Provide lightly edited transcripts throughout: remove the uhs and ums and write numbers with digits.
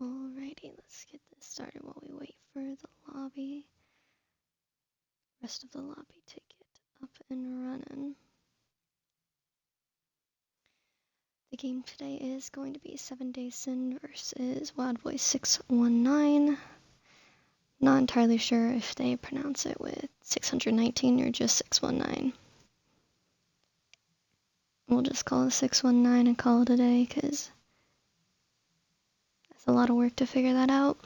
Alrighty, let's get this started while we wait for the lobby, rest of the lobby to get up and running. The game today is going to be 7 Days Sin versus Wild Boy 619. Not entirely sure if they pronounce it with 619 or just 619. We'll just call it 619 and call it a day, because that's a lot of work to figure that out.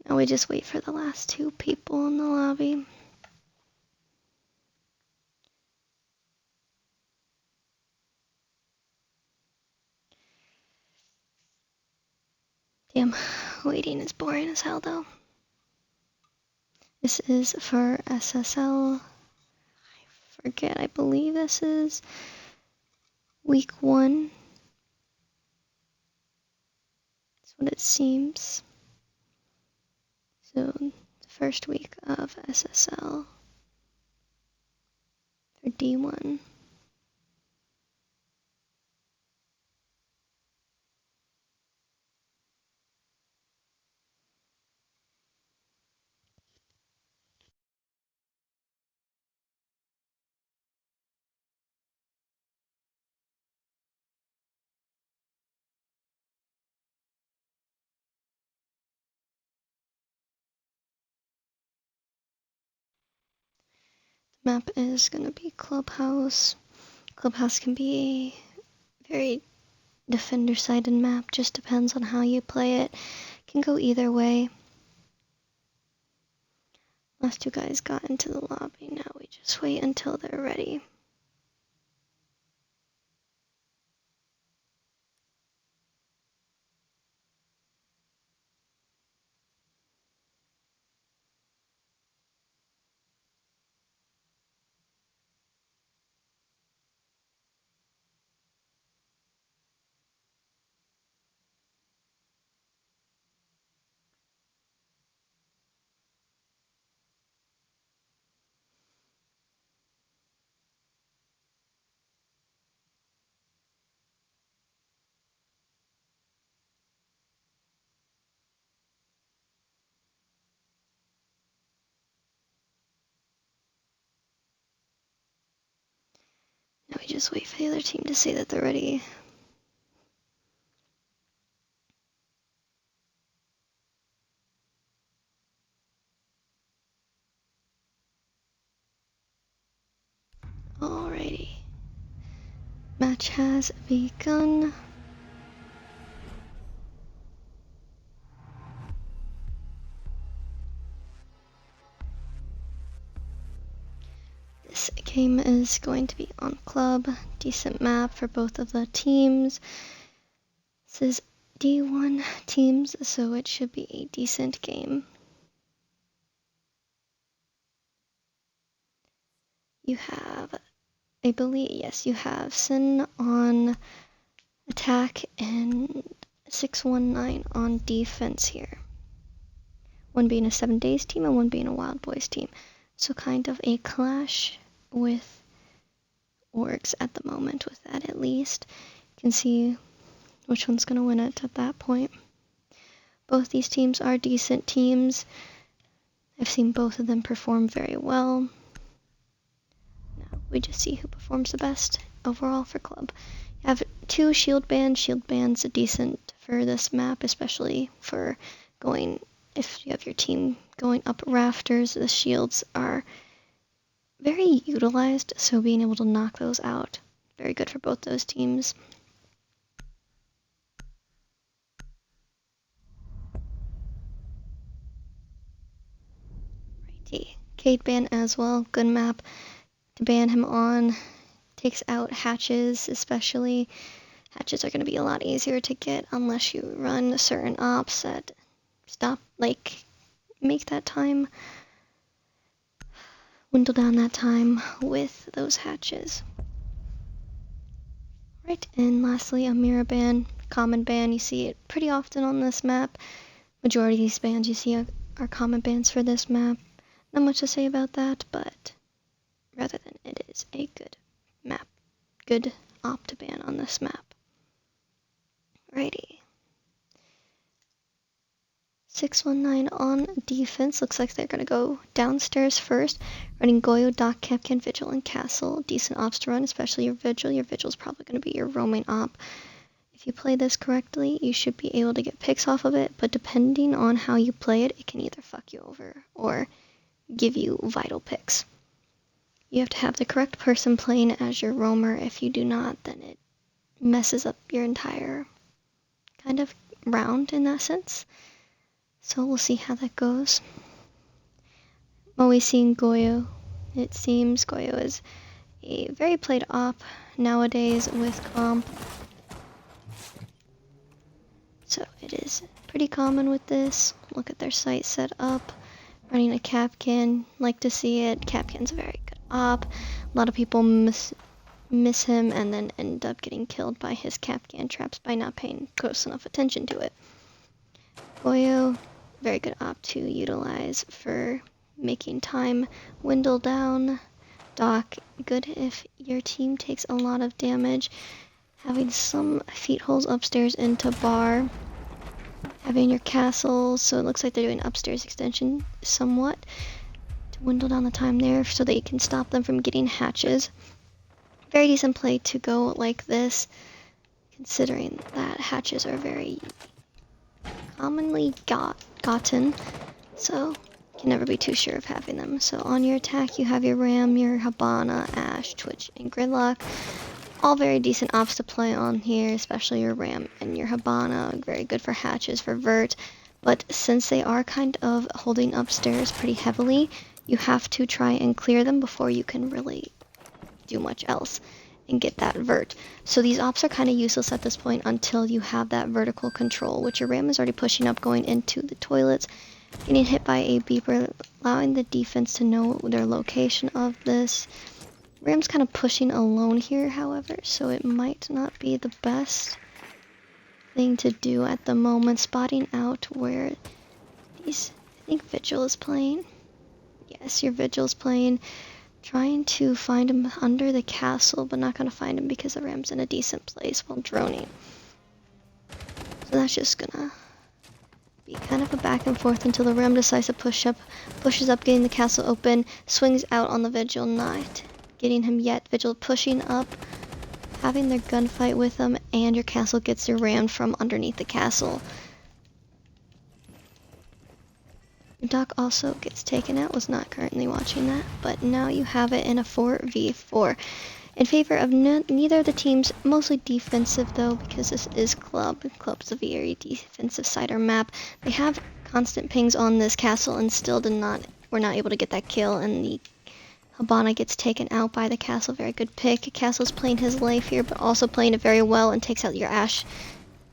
Now we just wait for the last two people in the lobby. Damn, waiting is boring as hell though. This is for SSL. I forget, I believe this is week 1. That's what it seems. So, the first week of SSL for D1. The map is going to be Clubhouse. Clubhouse can be a very defender-sided map, just depends on how you play it. Can go either way. Last two guys got into the lobby, now we just wait until they're ready. Now we just wait for the other team to say that they're ready. Alrighty. Match has begun. This game is going to be on Club. Decent map for both of the teams. This is D1 teams, so it should be a decent game. You have, I believe, yes, you have Sin on attack and 619 on defense here. One being a 7 Days team and one being a Wild Boys team. So kind of a clash with orgs at the moment with that at least. You can see which one's going to win it at that point. Both these teams are decent teams. I've seen both of them perform very well. Now we just see who performs the best overall for Club. You have 2 shield bands. Shield bands are decent for this map, especially for going, if you have your team going up rafters, the shields are very utilized, so being able to knock those out, very good for both those teams. Righty. Cade ban as well, good map to ban him on. Takes out hatches, especially. Hatches are going to be a lot easier to get unless you run certain ops that stop, like, make that time, dwindle down that time with those hatches. Right, and lastly, a mirror ban, common ban. You see it pretty often on this map. Majority of these bans you see are common bans for this map. Not much to say about that, but rather than it is a good map. Good op to ban on this map. Righty. 619 on defense. Looks like they're going to go downstairs first, running Goyo, Doc, Capcan, Vigil, and Castle. Decent ops to run, especially your Vigil. Your Vigil's probably going to be your roaming op. If you play this correctly, you should be able to get picks off of it, but depending on how you play it, it can either fuck you over or give you vital picks. You have to have the correct person playing as your roamer. If you do not, then it messes up your entire kind of round in that sense. So we'll see how that goes. I'm always seeing Goyo. It seems Goyo is a very played op nowadays with comp. So it is pretty common with this. Look at their site set up. Running a Capcan. Like to see it. Capcan's a very good op. A lot of people miss him and then end up getting killed by his Capcan traps by not paying close enough attention to it. Goyo, very good op to utilize for making time dwindle down. Doc, good if your team takes a lot of damage. Having some feet holes upstairs into bar. Having your castle, so it looks like they're doing upstairs extension somewhat to dwindle down the time there so that you can stop them from getting hatches. Very decent play to go like this, considering that hatches are very commonly gotten, so you can never be too sure of having them. So on your attack, you have your Ram, your Habana, Ash, Twitch, and Gridlock. All very decent ops to play on here, especially your Ram and your Habana. Very good for hatches, for vert. But since they are kind of holding upstairs pretty heavily, you have to try and clear them before you can really do much else and get that vert. So these ops are kind of useless at this point until you have that vertical control, which your Ram is already pushing up, going into the toilets, getting hit by a beeper, allowing the defense to know their location of this. Ram's kind of pushing alone here, however, so it might not be the best thing to do at the moment. Spotting out where these, I think Vigil is playing. Yes, your Vigil is playing. Trying to find him under the castle, but not going to find him because the Ram's in a decent place while droning. So that's just gonna be kind of a back and forth until the Ram decides to pushes up, getting the castle open, swings out on the Vigil, not getting him yet. Vigil pushing up, having their gunfight with them, and your castle gets your Ram from underneath the castle. Doc also gets taken out, was not currently watching that, but now you have it in a 4v4 in favor of neither of the teams, mostly defensive though, because this is Club. Club's a very defensive cider map. They have constant pings on this castle and still were not able to get that kill, and the Habana gets taken out by the castle. Very good pick. Castle's playing his life here, but also playing it very well and takes out your Ash.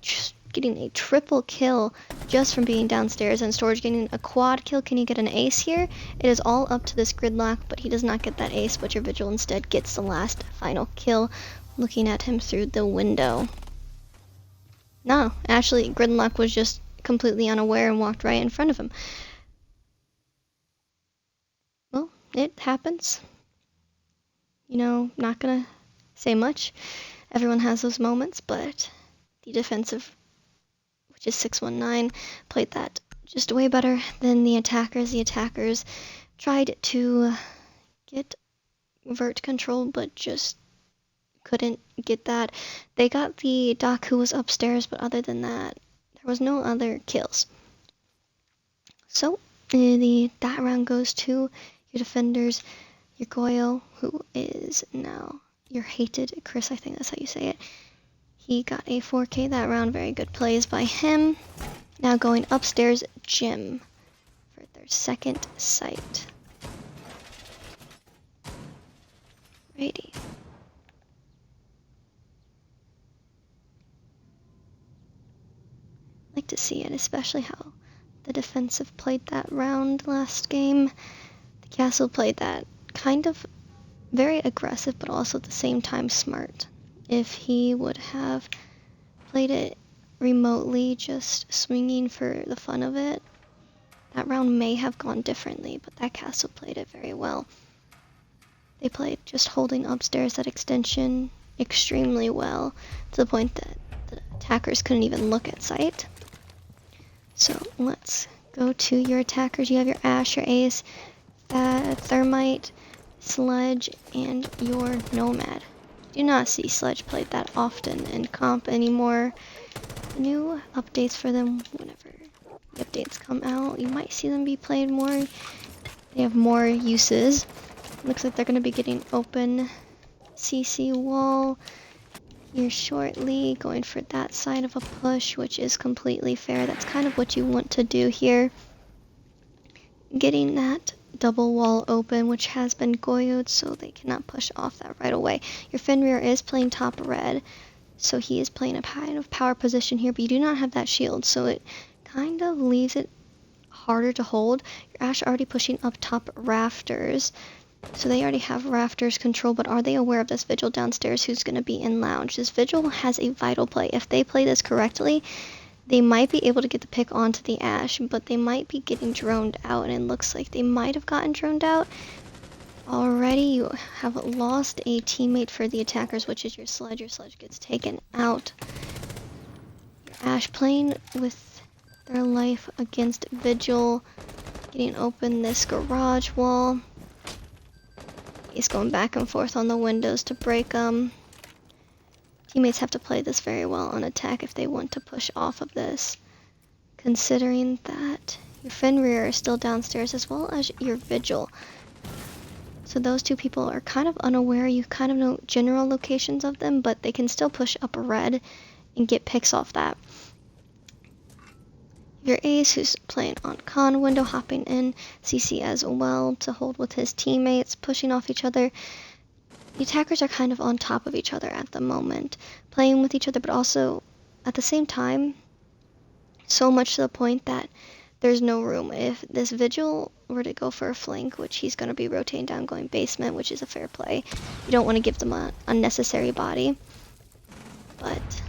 Just getting a triple kill just from being downstairs, and Storage getting a quad kill. Can you get an ace here? It is all up to this Gridlock, but he does not get that ace, but your Vigil instead gets the last final kill, looking at him through the window. No, actually, Gridlock was just completely unaware and walked right in front of him. Well, it happens. You know, not gonna say much. Everyone has those moments, but the defensive, which is 619, played that just way better than the attackers. The attackers tried to get vert control, but just couldn't get that. They got the Doc who was upstairs, but other than that, there was no other kills. So, that round goes to your defenders, your Goyo, who is now your hated Chris, I think that's how you say it. He got a 4K that round. Very good plays by him. Now going upstairs, Jim, for their second site. Righty. Like to see it, especially how the defensive played that round last game. The castle played that kind of very aggressive, but also at the same time smart. If he would have played it remotely, just swinging for the fun of it, that round may have gone differently, but that castle played it very well. They played just holding upstairs that extension extremely well, to the point that the attackers couldn't even look at sight. So let's go to your attackers. You have your Ash, your Ace, Thermite, Sledge, and your Nomad. Do not see Sledge played that often in comp anymore. New updates for them whenever the updates come out. You might see them be played more. They have more uses. Looks like they're going to be getting open CC wall here shortly, going for that side of a push, which is completely fair. That's kind of what you want to do here. Getting that double wall open, which has been goyoed, so they cannot push off that right away. Your Fenrir is playing top red, so he is playing a kind of power position here, but you do not have that shield, so it kind of leaves it harder to hold. Your Ash already pushing up top rafters, so they already have rafters control, but are they aware of this Vigil downstairs who's going to be in lounge? This Vigil has a vital play. If they play this correctly, they might be able to get the pick onto the Ash, but they might be getting droned out, and it looks like they might have gotten droned out. Already, you have lost a teammate for the attackers, which is your Sledge. Your Sledge gets taken out. Your Ash playing with their life against Vigil, getting open this garage wall. He's going back and forth on the windows to break them. Teammates have to play this very well on attack if they want to push off of this, considering that your Fenrir is still downstairs as well as your Vigil. So those two people are kind of unaware. You kind of know general locations of them, but they can still push up red and get picks off that. Your Ace, who's playing on con window, hopping in CC as well to hold with his teammates, pushing off each other. The attackers are kind of on top of each other at the moment, playing with each other, but also at the same time, so much to the point that there's no room. If this Vigil were to go for a flank, which he's going to be rotating down, going basement, which is a fair play, you don't want to give them an unnecessary body. But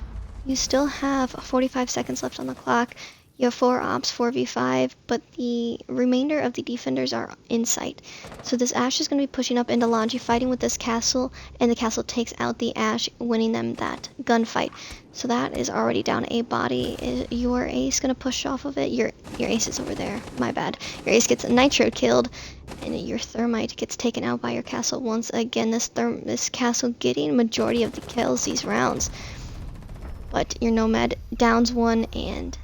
you still have 45 seconds left on the clock. You have 4 ops, 4v5, but the remainder of the defenders are in sight. So this Ash is going to be pushing up into Longy, fighting with this castle, and the castle takes out the Ash, winning them that gunfight. So that is already down a body. Is your Ace going to push off of it? Your Ace is over there. My bad. Your Ace gets a Nitro killed, and your Thermite gets taken out by your castle once again. This castle getting majority of the kills these rounds. But your Nomad downs one, and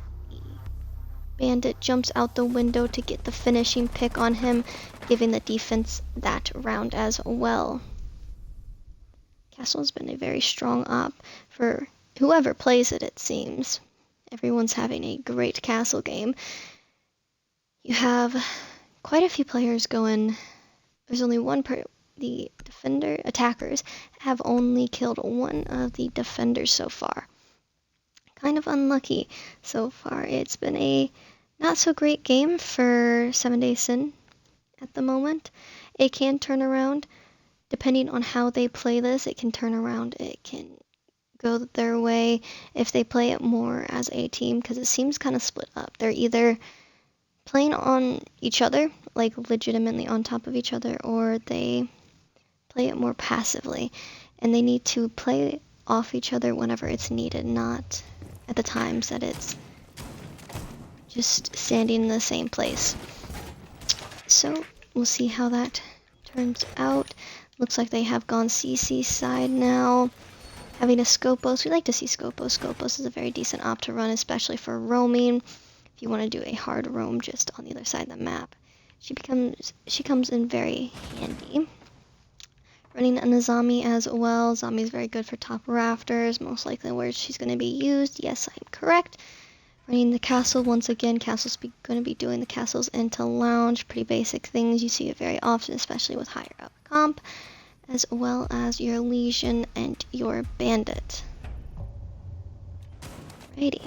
Bandit jumps out the window to get the finishing pick on him, giving the defense that round as well. Castle's been a very strong op for whoever plays it, it seems. Everyone's having a great Castle game. You have quite a few players going. There's only one the attackers have only killed one of the defenders so far. Kind of unlucky so far. It's been a not so great game for 7 Days Sin at the moment. It can turn around depending on how they play this. It can turn around. It can go their way if they play it more as a team, because it seems kind of split up. They're either playing on each other, like legitimately on top of each other, or they play it more passively, and they need to play off each other whenever it's needed, not at the times that it's just standing in the same place. So we'll see how that turns out. Looks like they have gone CC side now, having a Scopos. We like to see Scopos. Scopos is a very decent op to run, especially for roaming. If you want to do a hard roam just on the other side of the map, she comes in very handy. Running a Nizami as well. Zami's very good for top rafters, most likely where she's going to be used. Yes, I am correct. Running the castle once again. Castle's going to be doing the castles into lounge. Pretty basic things. You see it very often, especially with higher up comp, as well as your Legion and your Bandit. Alrighty.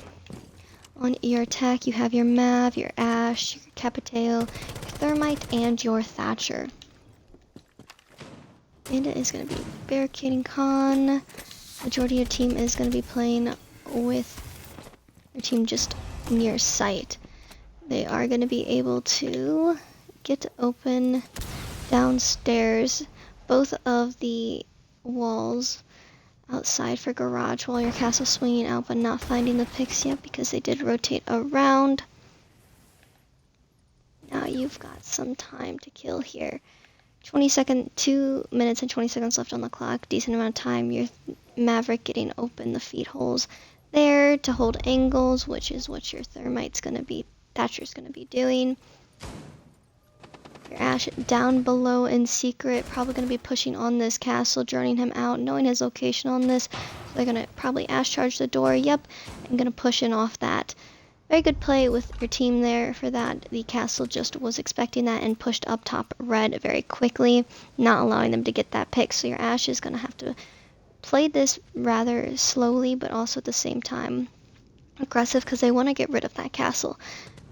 On your attack, you have your Mav, your Ash, your Capiteo, your Thermite, and your Thatcher. Bandit is going to be barricading con. Majority of your team is going to be playing with your team just near sight. They are going to be able to get open downstairs both of the walls outside for garage while your castle swinging out, but not finding the picks yet because they did rotate around. now you've got some time to kill here. 2 minutes and 20 seconds left on the clock. Decent amount of time. Your Maverick getting open the feed holes there to hold angles, which is what your Thatcher's going to be doing. Your Ash down below in secret, probably going to be pushing on this castle, droning him out, knowing his location on this. So they're going to probably Ash charge the door, yep, and going to push in off that. Very good play with your team there for that. The castle just was expecting that and pushed up top red very quickly, not allowing them to get that pick. So your Ash is going to have to play this rather slowly, but also at the same time aggressive because they want to get rid of that castle.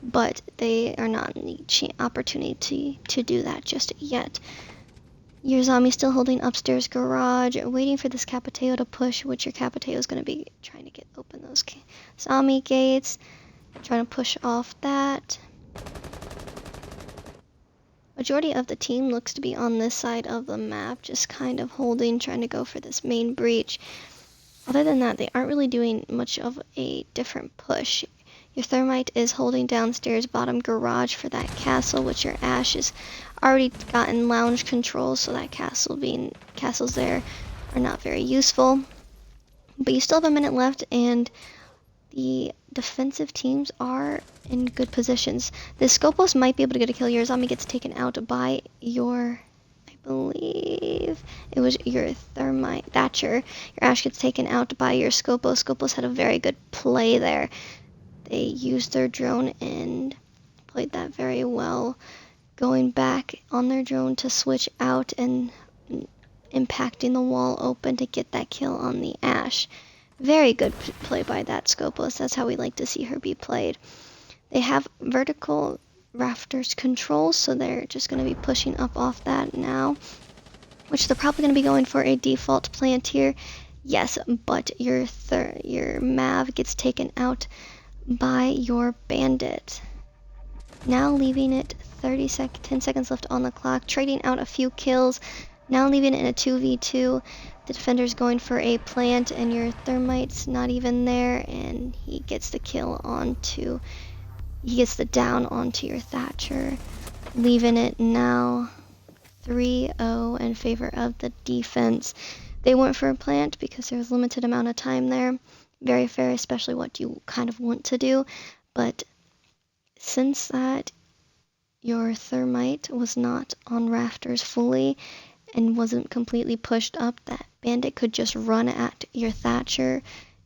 But they are not in the opportunity to do that just yet. Your zombie still holding upstairs garage, waiting for this Capiteo to push, which your Capiteo is going to be trying to get open those zombie gates, trying to push off that. Majority of the team looks to be on this side of the map, just kind of holding, trying to go for this main breach. Other than that, they aren't really doing much of a different push. Your Thermite is holding downstairs bottom garage for that castle, which your Ash has already gotten lounge control, so that castles there are not very useful. But you still have a minute left, and the defensive teams are in good positions. The Scopos might be able to get a kill. Your zombie gets taken out by your, I believe it was your Thermite Thatcher. Your Ash gets taken out by your Scopos. Scopos had a very good play there. They used their drone and played that very well, going back on their drone to switch out and impacting the wall open to get that kill on the Ash. Very good play by that Scopos. That's how we like to see her be played. They have vertical rafters control, so they're just going to be pushing up off that now, which they're probably going to be going for a default plant here. Yes, but your Mav gets taken out by your bandit. Now leaving it 10 seconds left on the clock, trading out a few kills, now leaving it in a 2v2. The defender's going for a plant, and your Thermite's not even there, and he gets the down onto your Thatcher, leaving it now 3-0 in favor of the defense. They went for a plant because there was a limited amount of time there. Very fair, especially what you kind of want to do. But since that your Thermite was not on rafters fully and wasn't completely pushed up, that bandit could just run at your Thatcher,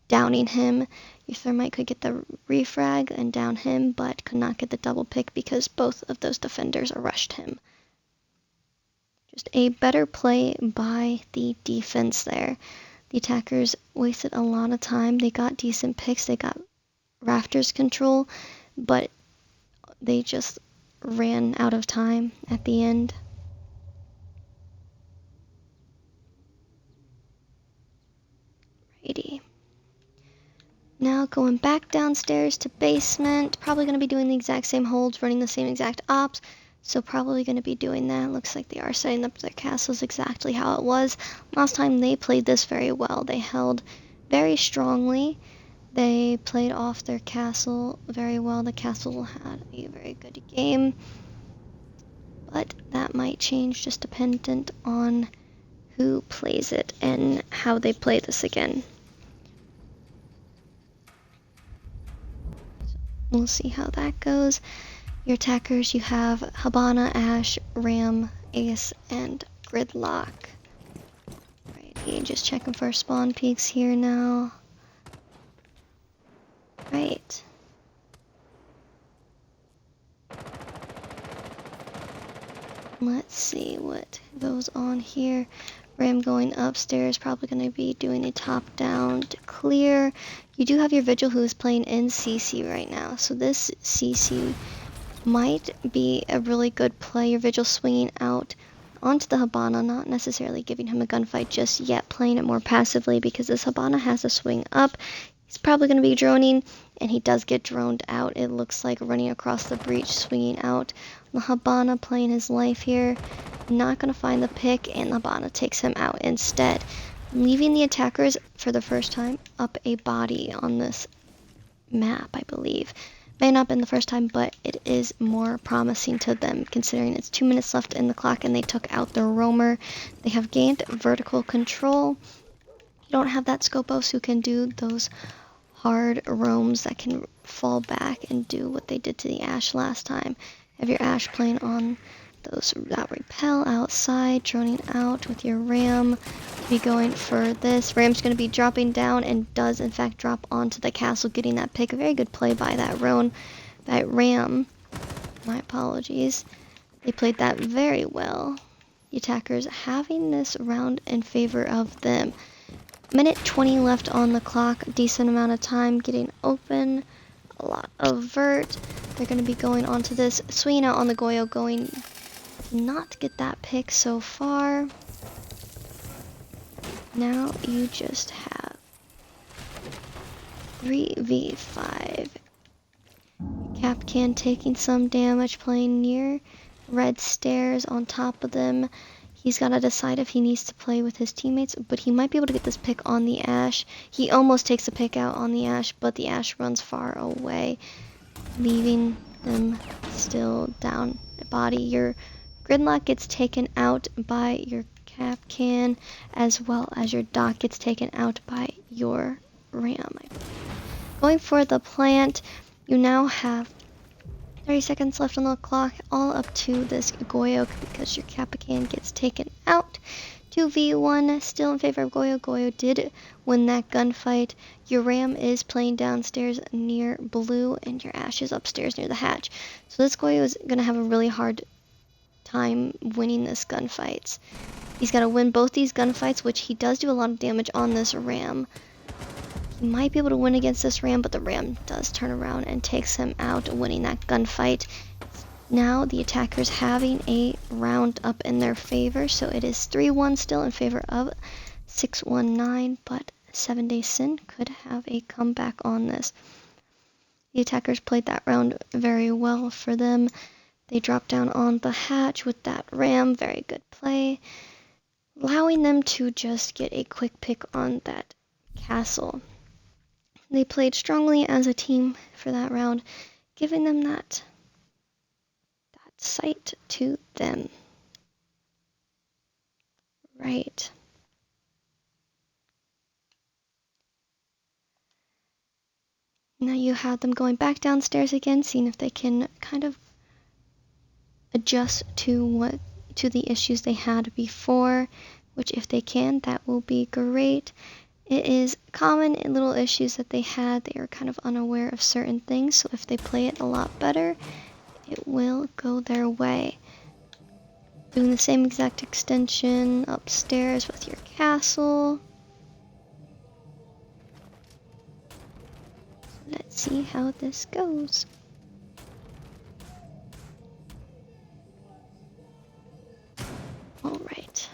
downing him. Your Thermite could get the refrag and down him, but could not get the double pick because both of those defenders rushed him. Just a better play by the defense there. The attackers wasted a lot of time. They got decent picks. They got rafters control, but they just ran out of time at the end. Righty. Now going back downstairs to basement. Probably going to be doing the exact same holds, running the same exact ops. So probably going to be doing that. Looks like they are setting up their castles exactly how it was. Last time they played this very well. They held very strongly. They played off their castle very well. The castle had a very good game. But that might change just dependent on who plays it and how they play this again. So we'll see how that goes. Your attackers, you have Habana, Ash, Ram, Ace, and Gridlock. Alrighty, just checking for spawn peaks here now. Right. Let's see what goes on here. Ram going upstairs, probably going to be doing a top down to clear. You do have your Vigil who is playing in CC right now, so this CC might be a really good play. Your Vigil swinging out onto the Habana, not necessarily giving him a gunfight just yet, playing it more passively because this Habana has a swing up. He's probably going to be droning, and he does get droned out. It looks like running across the breach, swinging out. The Habana playing his life here, not going to find the pick, and the Habana takes him out instead, leaving the attackers for the first time up a body on this map, I believe. May not have been the first time, but it is more promising to them considering it's 2 minutes left in the clock and they took out the roamer. They have gained vertical control. You don't have that Scopos who can do those hard roams that can fall back and do what they did to the Ash last time. Have your Ash playing on that repel outside, droning out with your Ram. Be going for this. Ram's going to be dropping down and does in fact drop onto the castle, getting that pick. A very good play by that Ram. My apologies. They played that very well. The attackers having this round in favor of them. Minute 20 left on the clock, decent amount of time getting open, a lot of vert. They're going to be going onto this, swinging out on the Goyo, going not get that pick so far. Now you just have 3v5. Capcan taking some damage, playing near red stairs on top of them. He's got to decide if he needs to play with his teammates, but he might be able to get this pick on the Ash. He almost takes a pick out on the Ash, but the Ash runs far away, leaving them still down body. Your Gridlock gets taken out by your Capcan, as well as your Doc gets taken out by your Ram. Going for the plant, you now have 30 seconds left on the clock, all up to this Goyo because your Capcan gets taken out. 2v1, still in favor of Goyo. Goyo did win that gunfight. Your Ram is playing downstairs near blue, and your Ash is upstairs near the hatch. So this Goyo is going to have a really hard time winning this gunfight. He's got to win both these gunfights, which he does do a lot of damage on this Ram. He might be able to win against this Ram, but the Ram does turn around and takes him out, winning that gunfight. Now the attackers having a round up in their favor, so it is 3-1 still in favor of 619, but 7 Day Sin could have a comeback on this. The attackers played that round very well for them. They dropped down on the hatch with that Ram, very good play, allowing them to just get a quick pick on that castle. They played strongly as a team for that round, giving them that sight to them. Right. Now you have them going back downstairs again, seeing if they can kind of adjust to the issues they had before, which if they can, that will be great. It is common in little issues that they had. They are kind of unaware of certain things, so if they play it a lot better, it will go their way. Doing the same exact extension upstairs with your castle. Let's see how this goes. Alright.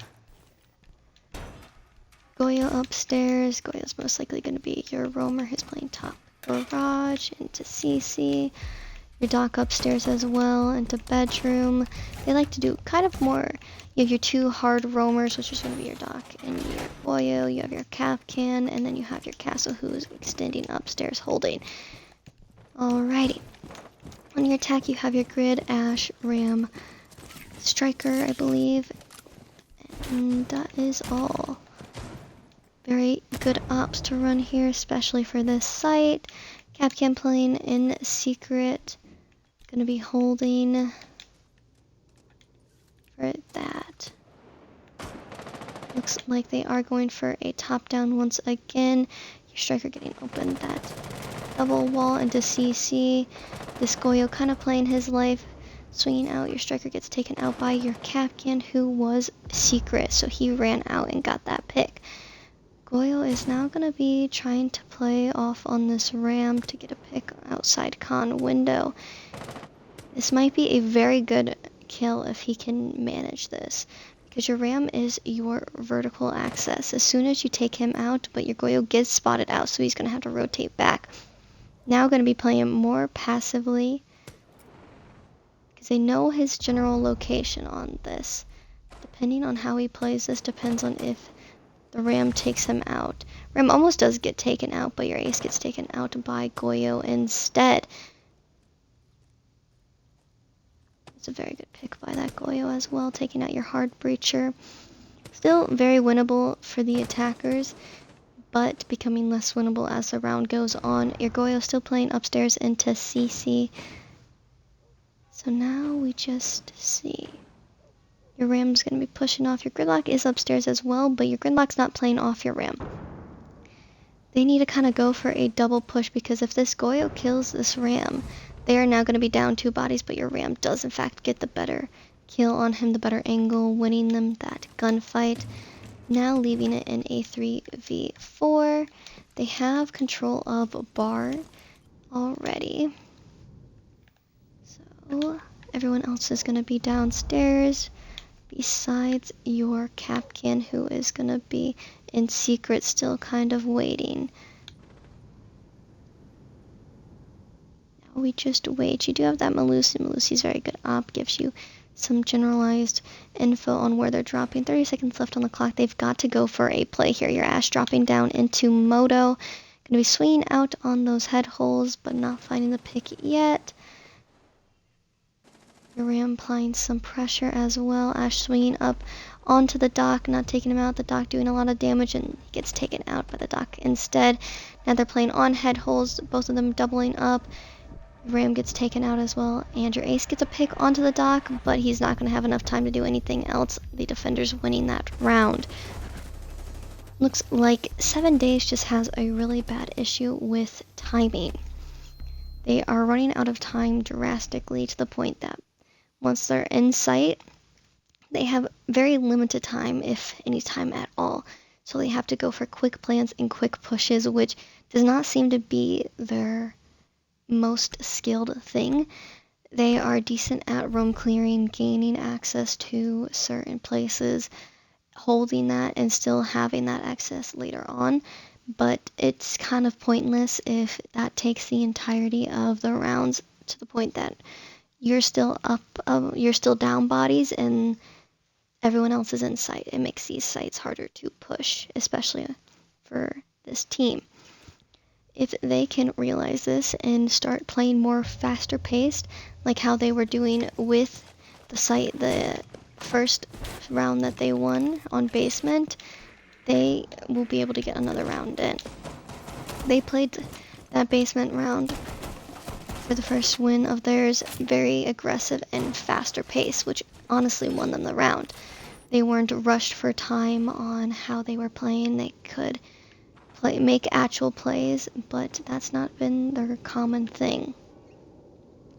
Goyo upstairs. Goyo's most likely going to be your roamer who's playing top garage into CC. Your Doc upstairs as well into bedroom. They like to do kind of more. You have your two hard roamers, which is going to be your Doc and your Goyo. You have your Capcan, and then you have your castle who is extending upstairs holding. Alrighty. On your attack, you have your Grid, Ash, Ram, Striker, I believe. And that is all. Very good ops to run here, especially for this site. Capcan playing in secret. Gonna be holding for that. Looks like they are going for a top down once again. Your Striker getting open that double wall into CC. This Goyo kind of playing his life. Swinging out, your Striker gets taken out by your Capcan who was secret, so he ran out and got that pick. Goyo is now going to be trying to play off on this Ram to get a pick outside con window. This might be a very good kill if he can manage this, because your Ram is your vertical access. As soon as you take him out, but your Goyo gets spotted out, so he's going to have to rotate back. Now going to be playing more passively, because they know his general location on this. Depending on how he plays this depends on if the Ram takes him out. Ram almost does get taken out, but your Ace gets taken out by Goyo instead. It's a very good pick by that Goyo as well, taking out your hard breacher. Still very winnable for the attackers, but becoming less winnable as the round goes on. Your Goyo still playing upstairs into CC. So now we just see. Your Ram's going to be pushing off. Your Gridlock is upstairs as well, but your Gridlock's not playing off your Ram. They need to kind of go for a double push, because if this Goyo kills this Ram, they are now going to be down 2 bodies, but your Ram does in fact get the better kill on him, the better angle, winning them that gunfight. Now leaving it in a 3v4. They have control of bar already. So everyone else is going to be downstairs, besides your Capcan, who is going to be in secret, still kind of waiting. Now we just wait. You do have that Melusi. Melusi's very good op, gives you some generalized info on where they're dropping. 30 seconds left on the clock. They've got to go for a play here. Your Ashe dropping down into Moto. Going to be swinging out on those head holes, but not finding the pick yet. Your Ram applying some pressure as well. Ashe swinging up onto the Doc, not taking him out. The Doc doing a lot of damage and gets taken out by the Doc instead. Now they're playing on head holes, both of them doubling up. Ram gets taken out as well, and your Ace gets a pick onto the Doc, but he's not going to have enough time to do anything else. The defender's winning that round. Looks like 7 Days just has a really bad issue with timing. They are running out of time drastically, to the point that once they're in sight, they have very limited time, if any time at all. So they have to go for quick plans and quick pushes, which does not seem to be their most skilled thing. They are decent at roam clearing, gaining access to certain places, holding that, and still having that access later on. But it's kind of pointless if that takes the entirety of the rounds, to the point that you're still you're still down bodies and everyone else is in sight. It makes these sites harder to push, especially for this team. If they can realize this and start playing more faster paced, like how they were doing with the first round that they won on basement, they will be able to get another round in. They played that basement round for the first win of theirs very aggressive and faster pace, which honestly won them the round. They weren't rushed for time on how they were playing. They could make actual plays, but that's not been their common thing.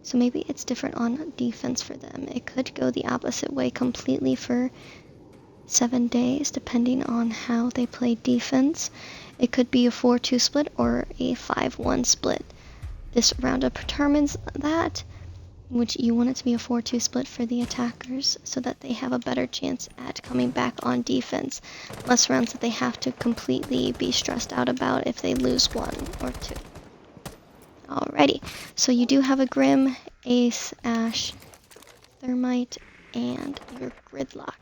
So maybe it's different on defense for them. It could go the opposite way completely for 7 Days, depending on how they play defense. It could be a 4-2 split or a 5-1 split. This roundup determines that, which you want it to be a 4-2 split for the attackers, so that they have a better chance at coming back on defense. Less rounds that they have to completely be stressed out about if they lose 1 or 2. Alrighty, so you do have a Grim, Ace, Ashe, Thermite, and your Gridlock.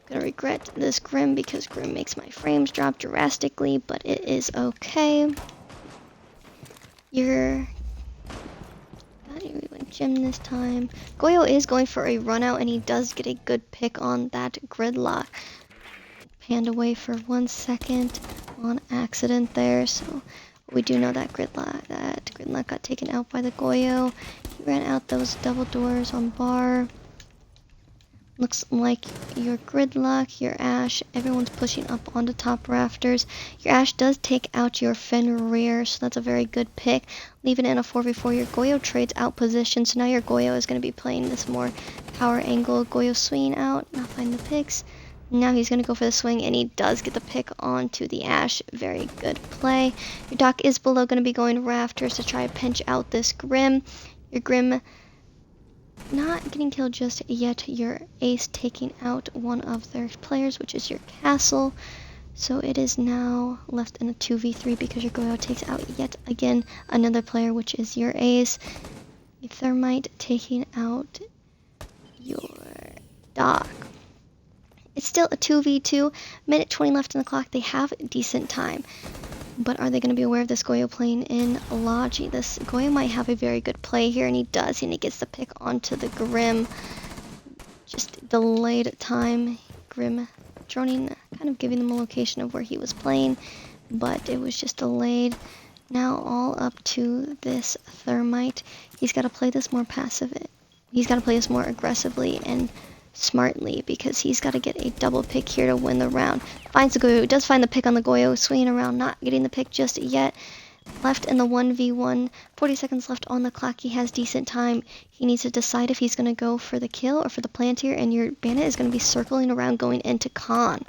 Gonna regret this Grim because Grim makes my frames drop drastically, but it is okay. Not even Jim this time. Goyo is going for a run out, and he does get a good pick on that Gridlock. Panned away for 1 second on accident there, so we do know that Gridlock got taken out by the Goyo. He ran out those double doors on bar. Looks like your Gridlock, your Ashe, everyone's pushing up onto top rafters. Your Ashe does take out your Fenrir, so that's a very good pick. Leaving it in a 4v4, your Goyo trades out position, so now your Goyo is going to be playing this more power angle. Goyo swinging out, not finding the picks. Now he's going to go for the swing, and he does get the pick onto the Ashe. Very good play. Your Doc is below, going to be going rafters to try to pinch out this Grim. Your Grim not getting killed just yet. Your Ace taking out one of their players, which is your Castle. So it is now left in a 2v3 because your Goyo takes out yet again another player, which is your Ace. Your Thermite taking out your Doc. It's still a 2v2. Minute 20 left on the clock. They have decent time. But are they going to be aware of this Goyo playing in Logi? This Goyo might have a very good play here, and he does, and he gets the pick onto the Grim. Just delayed time. Grim droning, kind of giving them a location of where he was playing, but it was just delayed. Now all up to this Thermite. He's got to play this more passive. He's got to play this more aggressively and smartly, because he's got to get a double pick here to win the round. Finds the Goyo, does find the pick on the Goyo, swinging around, not getting the pick just yet. Left in the 1v1, 40 seconds left on the clock. He has decent time. He needs to decide if he's going to go for the kill or for the plant here, and your bandit is going to be circling around going into Khan.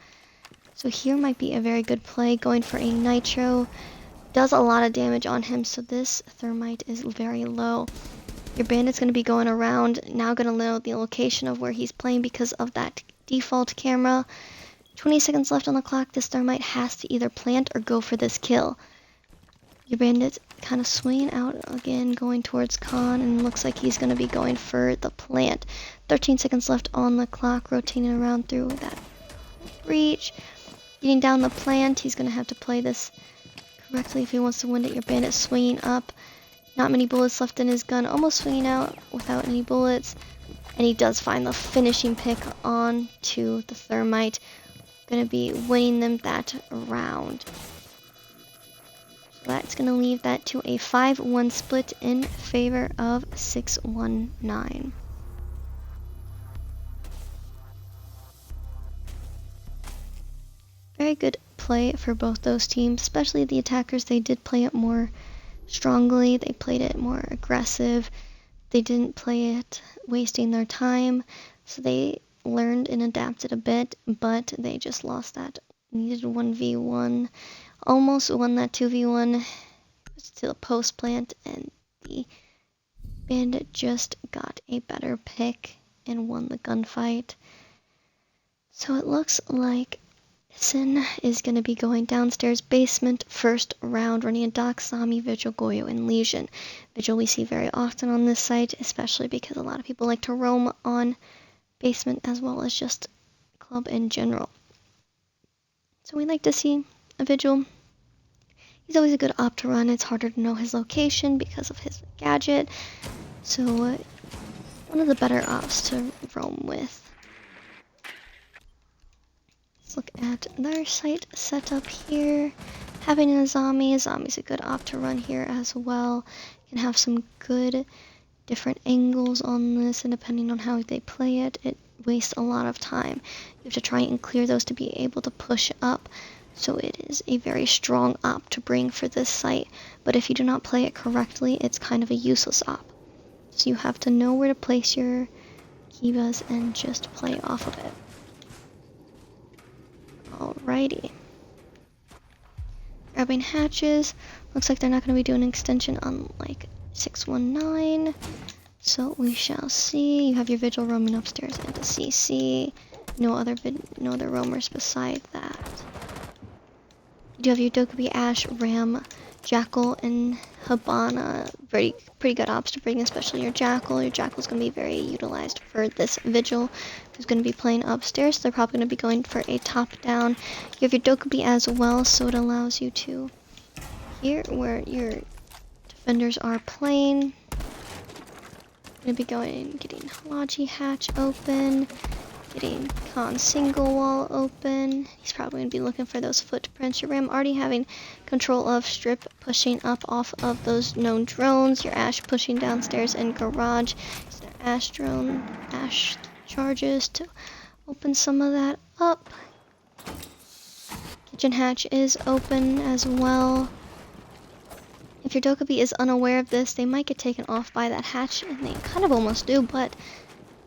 So here might be a very good play, going for a Nitro. Does a lot of damage on him, so this Thermite is very low. Your bandit's going to be going around, now going to know the location of where he's playing because of that default camera. 20 seconds left on the clock. This Thermite has to either plant or go for this kill. Your bandit's kind of swinging out again, going towards Khan, and looks like he's going to be going for the plant. 13 seconds left on the clock, rotating around through that breach. Getting down the plant, he's going to have to play this correctly if he wants to win it. Your bandit's swinging up. Not many bullets left in his gun, almost swinging out without any bullets. And he does find the finishing pick on to the Thermite. Going to be winning them that round. So that's going to leave that to a 5-1 split in favor of 619. Very good play for both those teams, especially the attackers. They did play it more strongly. They played it more aggressive. They didn't play it wasting their time. So they learned and adapted a bit, but they just lost that. Needed 1v1. Almost won that 2v1 to the post plant, and the bandit just got a better pick and won the gunfight. So it looks like Sin is going to be going downstairs basement first round, running a Doc, Sami, Vigil, Goyo, and Legion. Vigil we see very often on this site, especially because a lot of people like to roam on basement as well as just club in general. So we like to see a Vigil. He's always a good op to run. It's harder to know his location because of his gadget. So one of the better ops to roam with. Let's look at their site setup here. Having a zombie's a good op to run here as well. You can have some good different angles on this, and depending on how they play it, it wastes a lot of time. You have to try and clear those to be able to push up. So it is a very strong op to bring for this site, but if you do not play it correctly, it's kind of a useless op. So you have to know where to place your Kivas and just play off of it. Alrighty. Grabbing hatches. Looks like they're not going to be doing an extension on like 619. So we shall see. You have your Vigil roaming upstairs and a CC. No other roamers beside that. You do have your Dokubi, Ash, Ram, Jackal, and Habana. Pretty good ops to bring, especially your Jackal. Your Jackal's going to be very utilized for this Vigil, who's going to be playing upstairs. So they're probably going to be going for a top-down. You have your Dokubi as well, so it allows you to hear where your defenders are playing. Going to be going, getting Logi hatch open. Getting Khan single wall open. He's probably going to be looking for those footprints. Your Ram already having control of strip, pushing up off of those known drones. Your Ash pushing downstairs in garage. So Ash drone, Ash charges to open some of that up. Kitchen hatch is open as well. If your Dokubi is unaware of this, they might get taken off by that hatch, and they kind of almost do, but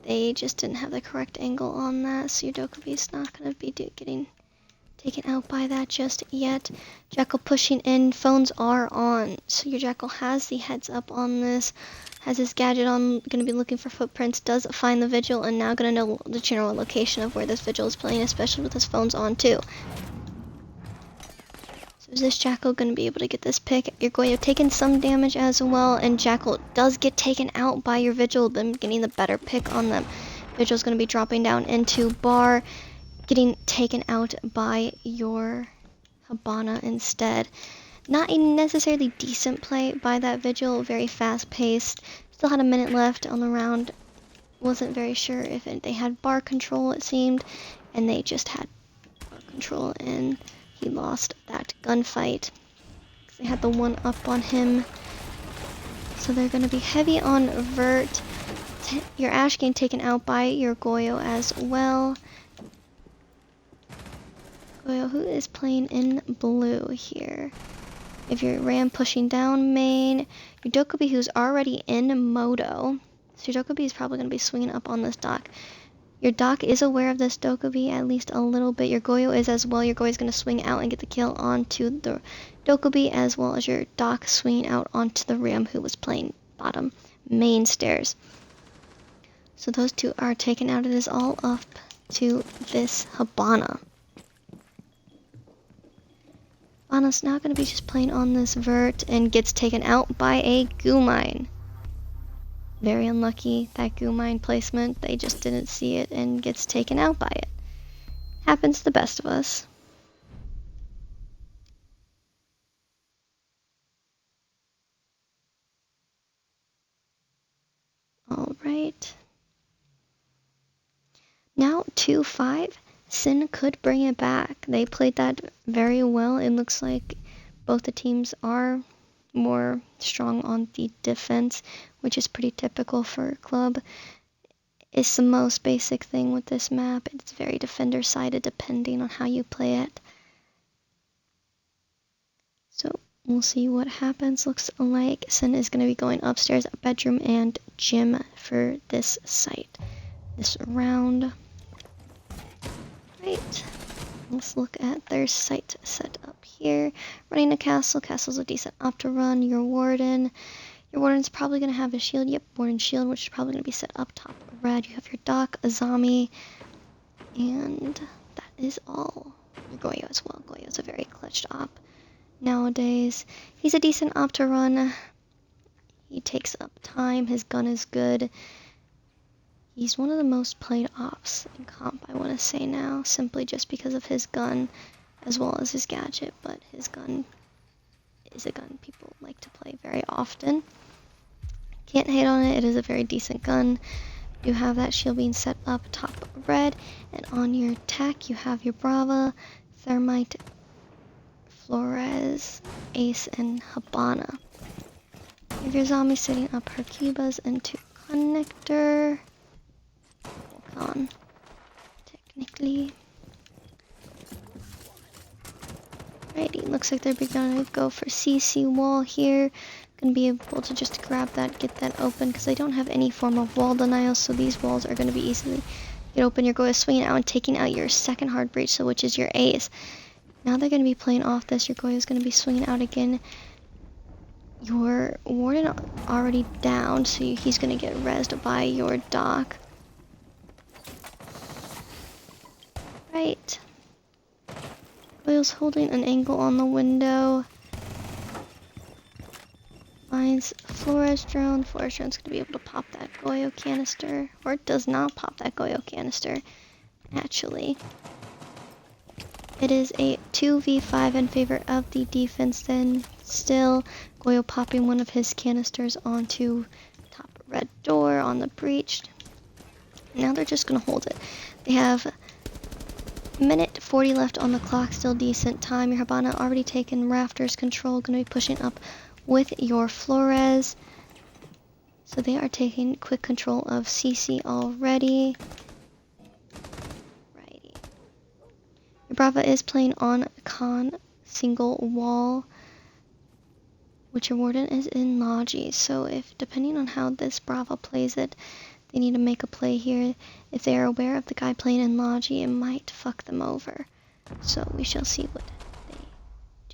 they just didn't have the correct angle on that, so your Dokubi is not going to be getting taken out by that just yet. Jackal pushing in, phones are on, so your Jackal has the heads up on this, has his gadget on, going to be looking for footprints, does find the Vigil, and now going to know the general location of where this Vigil is playing, especially with his phones on too. So is this Jackal going to be able to get this pick? You're going to have taken some damage as well, and Jackal does get taken out by your Vigil, them getting the better pick on them. Vigil's going to be dropping down into bar, getting taken out by your Habana instead. Not a necessarily decent play by that Vigil, very fast paced. Still had a minute left on the round. Wasn't very sure if they had bar control, it seemed, and they just had bar control, and he lost that gunfight. They had the one up on him. So they're going to be heavy on Vert. Your Ash getting taken out by your Goyo as well. Goyo, who is playing in blue here? If your Ram pushing down main, your Dokkaebi, who's already in Moto. So your Dokkaebi is probably going to be swinging up on this dock. Your dock is aware of this Dokkaebi at least a little bit. Your Goyo is as well. Your Goyo is going to swing out and get the kill onto the Dokkaebi, as well as your dock swinging out onto the Ram, who was playing bottom main stairs. So those two are taken out. It is all up to this Hibana. Hibana's now going to be just playing on this Vert and gets taken out by a Goo Mine. Very unlucky, that Goo Mine placement. They just didn't see it and gets taken out by it. Happens to the best of us. Alright. Now 2-5. Sin could bring it back. They played that very well. It looks like both the teams are more strong on the defense, which is pretty typical for a club. It's the most basic thing with this map. It's very defender-sided depending on how you play it. So we'll see what happens. Looks like Sin is going to be going upstairs, bedroom and gym for this site, this round. Right. Let's look at their site set up here. Running a castle. Castle's a decent op to run. Your Warden's probably going to have a shield. Yep, Warden shield, which is probably going to be set up top red. You have your dock, Azami, and that is all. Your Goyo as well. Goyo's a very clutched op nowadays. He's a decent op to run. He takes up time. His gun is good. He's one of the most played ops in comp, I want to say now, simply just because of his gun as well as his gadget, but his gun is a gun people like to play very often. Can't hate on it. It is a very decent gun. You have that shield being set up top red, and on your attack you have your Brava, Thermite, Flores, Ace, and Hibana. You have your zombie setting up her Cubas into connector. On technically. Alrighty, looks like they're gonna go for CC wall here. Gonna be able to just grab that, get that open, because they don't have any form of wall denial, so these walls are gonna be easily get open. You're going to swing out and taking out your second hard breach, so which is your Ace. Now they're gonna be playing off this. Your Goyo is gonna be swinging out again. Your Warden already down, so he's gonna get rezzed by your dock. Right. Goyo's holding an angle on the window. Finds Flores drone. Flores drone's gonna be able to pop that Goyo canister. Or it does not pop that Goyo canister, actually. It is a 2v5 in favor of the defense then. Still, Goyo popping one of his canisters onto top red door on the breach. Now they're just gonna hold it. They have minute 40 left on the clock, still decent time. Your Hibana already taken rafters control, going to be pushing up with your Flores. So they are taking quick control of CC already. Righty. Your Brava is playing on con single wall, which your Warden is in Logi. So if, depending on how this Brava plays it, they need to make a play here. If they are aware of the guy playing in Logi, it might fuck them over. So we shall see what they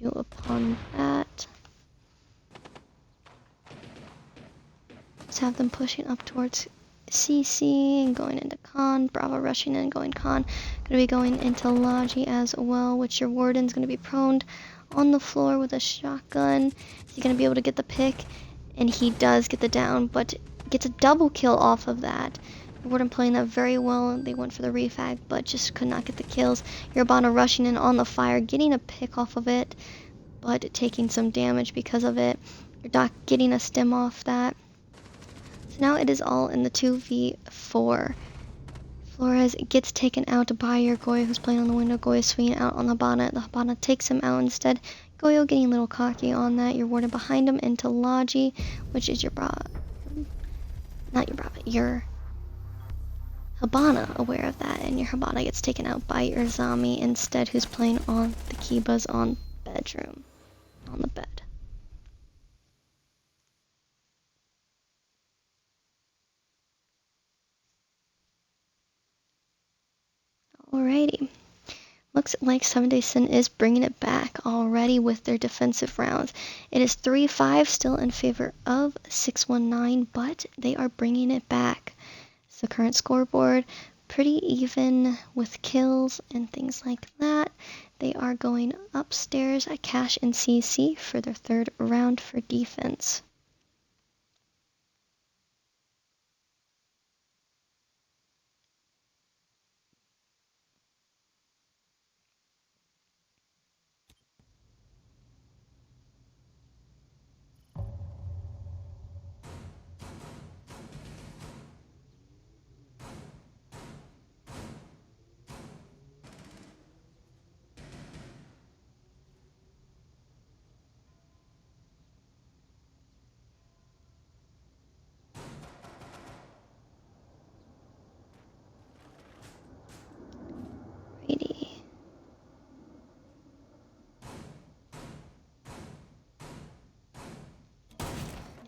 do upon that. Let's have them pushing up towards CC and going into con. Bravo rushing in, going con. Gonna be going into Logi as well, which your Warden's gonna be proned on the floor with a shotgun. Is he gonna be able to get the pick? And he does get the down, but gets a double kill off of that. Warden playing that very well. They went for the refag, but just could not get the kills. Your Hibana rushing in on the fire, getting a pick off of it. but taking some damage because of it. Your Doc getting a stim off that. So now it is all in the 2v4. Flores gets taken out by your Goyo who's playing on the window. Goyo swinging out on the Habana. The Habana takes him out instead. Goyo getting a little cocky on that. You're warded behind him into Logi, which is your your Habana aware of that, and your Habana gets taken out by your Zami instead, who's playing on the Kibas on the bed. Alrighty. Looks like 7 Day Sin is bringing it back already with their defensive rounds. It is 3-5 still in favor of 619, but they are bringing it back. It's the current scoreboard, pretty even with kills and things like that. They are going upstairs at Cash and CC for their third round for defense.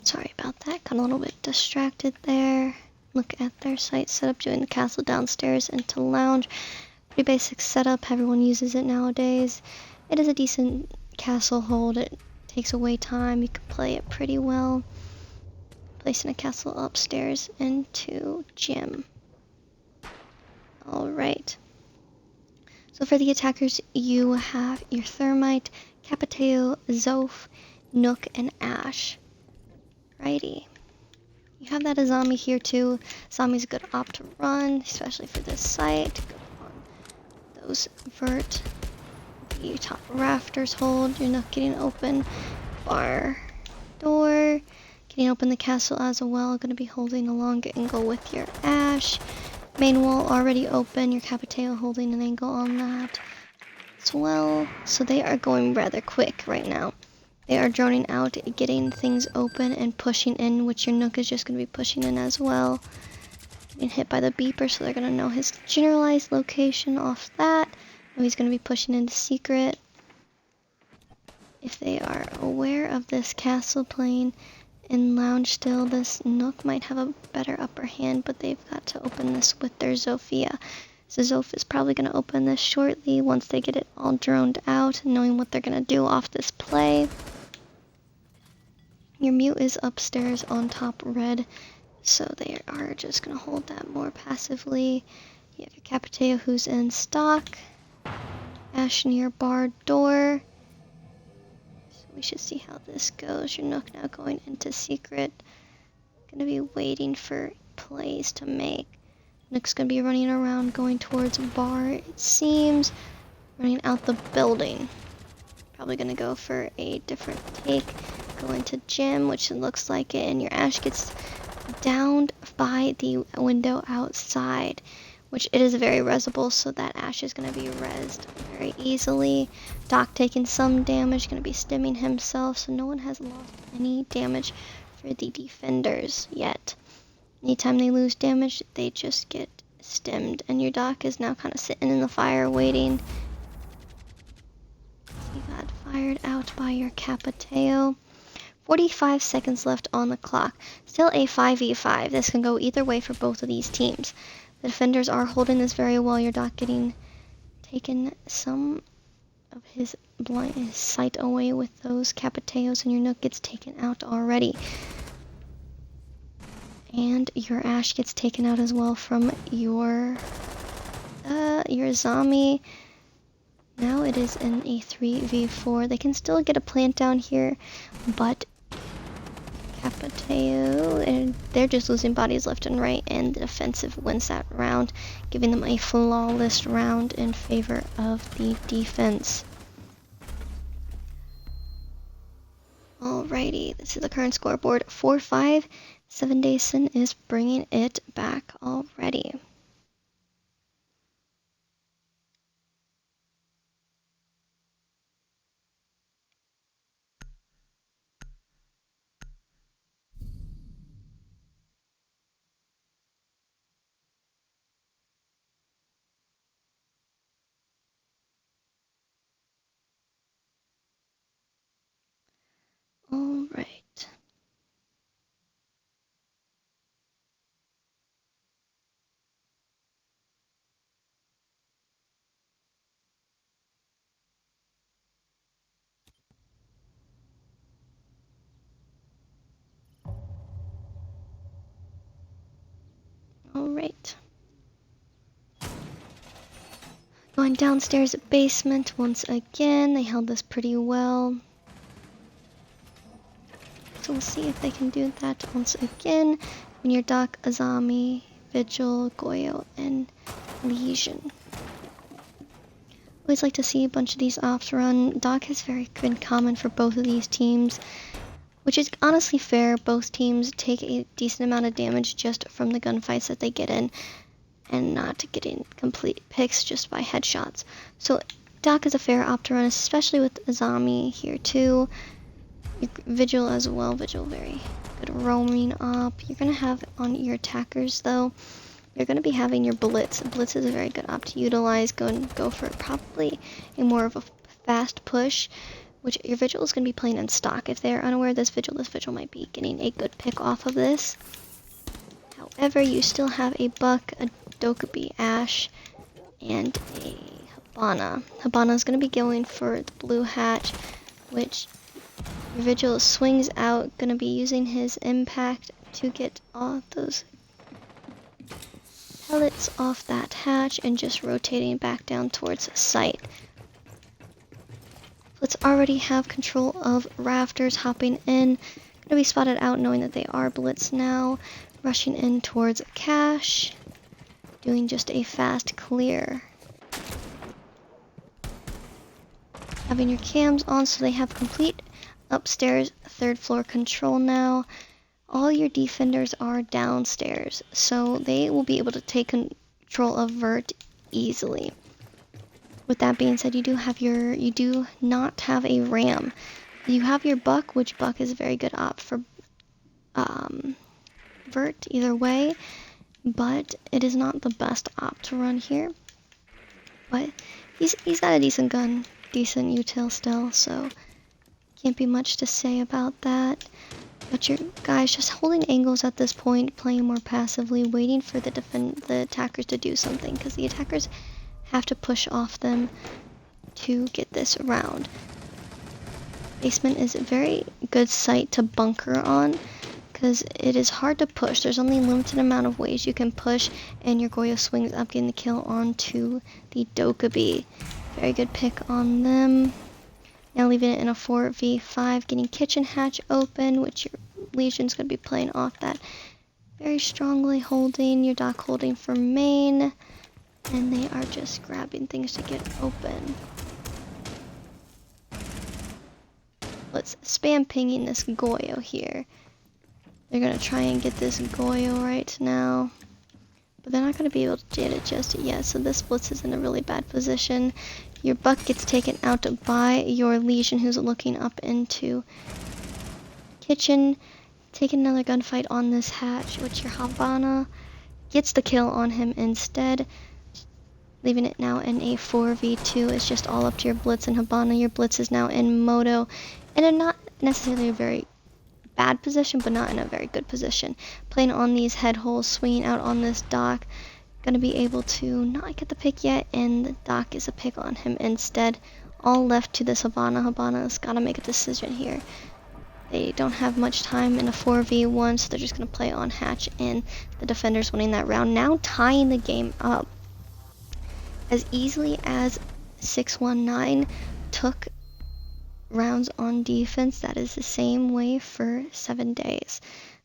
Sorry about that, got a little bit distracted there. Look at their site setup, doing the castle downstairs into lounge. Pretty basic setup, everyone uses it nowadays. It is a decent castle hold, it takes away time, you can play it pretty well. Placing a castle upstairs into gym. Alright. So for the attackers, you have your Thermite, Capiteo, Zoph, Nook, and Ash. Righty. You have that Azami here too. Azami's a good op to run, especially for this site. Go on those vert. The top rafters hold. You're not getting open. Bar door. Getting open the castle as well. Going to be holding a long angle with your Ash. Main wall already open. Your Capiteo holding an angle on that as well. So they are going rather quick right now. They are droning out, getting things open and pushing in, which your Nook is just going to be pushing in as well. Getting hit by the beeper, so they're going to know his generalized location off that. Oh, he's going to be pushing into secret. If they are aware of this castle playing in lounge still, this Nook might have a better upper hand, but they've got to open this with their Zofia. So Zoph is probably going to open this shortly once they get it all droned out, knowing what they're going to do off this play. Your mute is upstairs on top red, so they are just going to hold that more passively. You have your Capiteo who's in stock. Ash near bar door. So we should see how this goes. Your Nook now going into secret. Going to be waiting for plays to make. Nook's going to be running around going towards bar, it seems. Running out the building. Probably going to go for a different take. Go into gym, which it looks like it, and your Ash gets downed by the window outside, which it is very resable, so that Ash is going to be rezzed very easily. Doc taking some damage, going to be stimming himself, so no one has lost any damage for the defenders yet. Anytime they lose damage, they just get stimmed, and your Doc is now kind of sitting in the fire waiting. You got fired out by your Capiteo. 45 seconds left on the clock. Still a 5v5. This can go either way for both of these teams. The defenders are holding this very well. Your Doc getting taken some of his sight away with those Capiteos, and your Nook gets taken out already. And your Ash gets taken out as well from your Zami. Now it is in a 3v4. They can still get a plant down here, but Capiteo, and they're just losing bodies left and right, and the defensive wins that round, giving them a flawless round in favor of the defense. Alrighty, this is the current scoreboard. 4-5. 7-Days Sin is bringing it back already. Alright. Alright. Going downstairs basement once again. They held this pretty well. So we'll see if they can do that once again. When you're Doc, Azami, Vigil, Goyo, and Lesion. Always like to see a bunch of these ops run. Doc has been common for both of these teams, which is honestly fair. Both teams take a decent amount of damage just from the gunfights that they get in, and not getting complete picks just by headshots. So Doc is a fair op to run, especially with Azami here too. Vigil as well. Vigil, very good roaming op. You're going to have on your attackers though, you're going to be having your Blitz. Blitz is a very good op to utilize. Go for probably a more of a fast push, which your Vigil is going to be playing in stock. If they're unaware of this Vigil might be getting a good pick off of this. However, you still have a Buck, a Dokubi Ash, and a Hibana. Hibana is going to be going for the blue hatch, which your Vigil swings out, going to be using his impact to get all those pellets off that hatch and just rotating back down towards site. Let's already have control of rafters, hopping in. Going to be spotted out knowing that they are Blitz now. Rushing in towards cache. Doing just a fast clear. Having your cams on so they have complete upstairs 3rd floor control now. All your defenders are downstairs, so they will be able to take control of Vert easily. With that being said, you do not have a Ram. You have your Buck, which Buck is a very good op for Vert either way, but it is not the best op to run here. But he's got a decent gun, decent util still, so can't be much to say about that. But your guys just holding angles at this point, playing more passively, waiting for the attackers to do something, because the attackers have to push off them to get this round. Basement is a very good site to bunker on, because it is hard to push. There's only a limited amount of ways you can push, and your Goyo swings up, getting the kill onto the Dokubi. Very good pick on them. Now leaving it in a 4v5, getting kitchen hatch open, which your Legion's going to be playing off that very strongly, holding, your Doc holding for main, and they are just grabbing things to get open. Let's spam pinging this Goyo here. They're going to try and get this Goyo right now, but they're not going to be able to get it just yet, so this Blitz is in a really bad position. Your Buck gets taken out by your Legion, who's looking up into kitchen. Taking another gunfight on this hatch, which your Hibana gets the kill on him instead. Leaving it now in a 4v2. It's just all up to your Blitz and Hibana. Your Blitz is now in Moto, and in not necessarily a very bad position, but not in a very good position. Playing on these head holes, swinging out on this Doc. Going to be able to not get the pick yet, and the Doc is a pick on him instead. All left to this Hibana. Hibana's got to make a decision here. They don't have much time in a 4v1, so they're just going to play on hatch, and the defender's winning that round. Now tying the game up. As easily as 619 took rounds on defense, that is the same way for 7 days.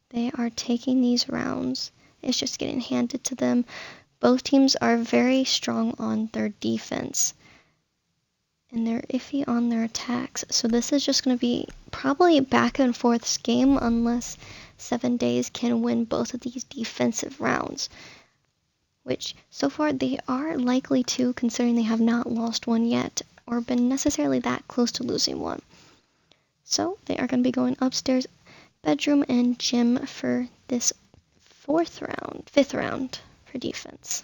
They are taking these rounds. It's just getting handed to them. Both teams are very strong on their defense, and they're iffy on their attacks. So this is just going to be probably a back and forth game unless 7 Days can win both of these defensive rounds, which so far they are likely to, considering they have not lost one yet or been necessarily that close to losing one. So they are going to be going upstairs, bedroom and gym for this fifth round for defense.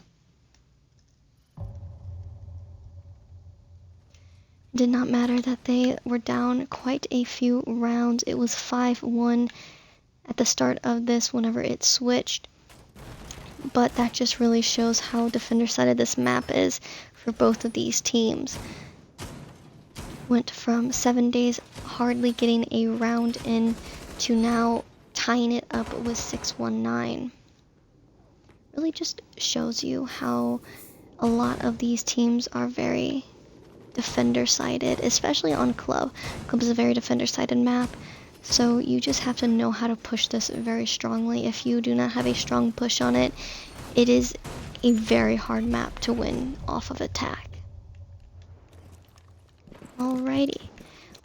It did not matter that they were down quite a few rounds. It was 5-1 at the start of this whenever it switched. But that just really shows how defender-sided this map is for both of these teams. Went from 7 Days hardly getting a round in to now tying it up with 619. Really just shows you how a lot of these teams are very defender-sided, especially on Club. Club is a very defender-sided map, so you just have to know how to push this very strongly. If you do not have a strong push on it, it is a very hard map to win off of attack. Alrighty,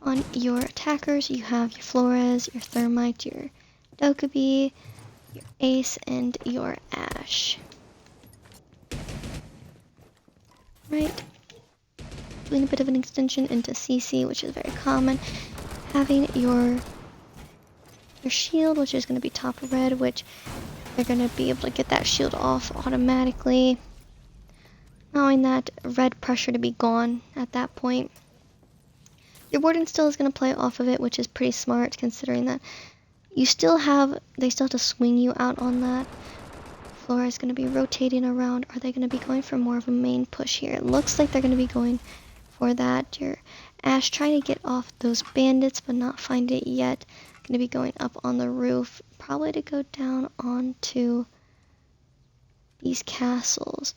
on your attackers you have your Flores, your Thermite, your Dokkaebi, your Ace, and your Ashe. Right, doing a bit of an extension into CC, which is very common. Having your shield, which is going to be top red, which they're going to be able to get that shield off automatically. Allowing that red pressure to be gone at that point. Your Warden still is going to play off of it, which is pretty smart considering that they still have to swing you out on that. Flora is going to be rotating around. Are they going to be going for more of a main push here? It looks like they're going to be going for that. Your Ashe trying to get off those bandits but not find it yet. Going to be going up on the roof, probably to go down onto these castles.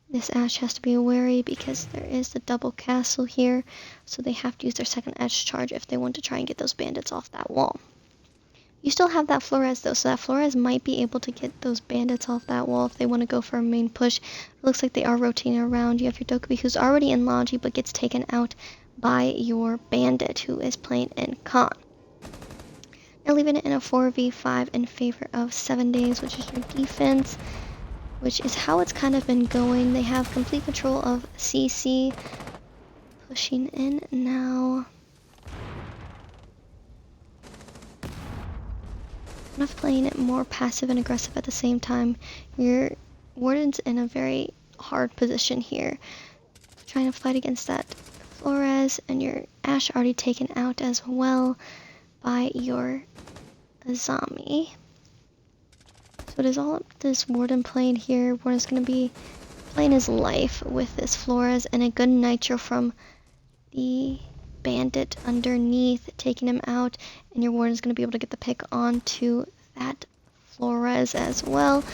This Ashe has to be wary because there is the double castle here, so they have to use their second edge charge if they want to try and get those bandits off that wall. You still have that Flores though, so that Flores might be able to get those bandits off that wall if they want to go for a main push. It looks like they are rotating around. You have your Dokkaebi who's already in Logi but gets taken out by your bandit who is playing in Khan. Now leaving it in a 4v5 in favor of 7 Days, which is your defense, which is how it's kind of been going. They have complete control of CC. Pushing in now. Kind of playing it more passive and aggressive at the same time. Your Warden's in a very hard position here. Trying to fight against that Flores, and your Ashe already taken out as well by your Azami. So it is all up to this Warden playing here. Warden's going to be playing his life with this Flores and a good nitro from the bandit underneath, taking him out, and your Warden's going to be able to get the pick onto that Flores as well.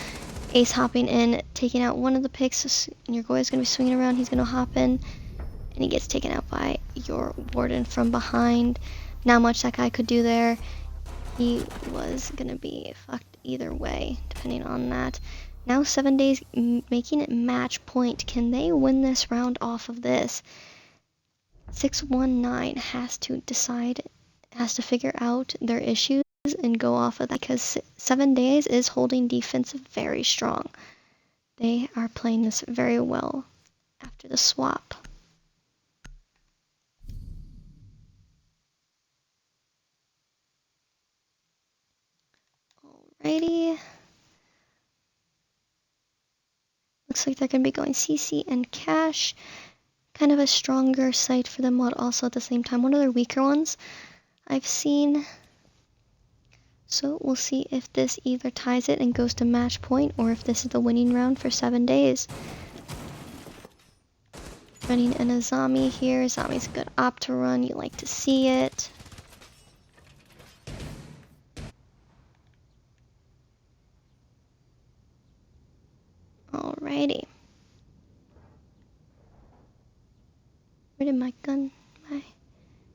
Ace hopping in, taking out one of the picks, and your Goya's going to be swinging around. He's going to hop in, and he gets taken out by your Warden from behind. Not much that guy could do there. He was going to be fucked either way, depending on that. Now 7 Days making it match point. Can they win this round off of this? 619 has to figure out their issues and go off of that, because 7 Days is holding defense very strong. They are playing this very well after the swap. Alrighty. Looks like they're going to be going CC and Cash. Kind of a stronger site for them, while also at the same time one of their weaker ones I've seen. So we'll see if this either ties it and goes to match point, or if this is the winning round for 7 Days. Running an Azami here. Azami's a good op to run. You like to see it. Alrighty. Where did my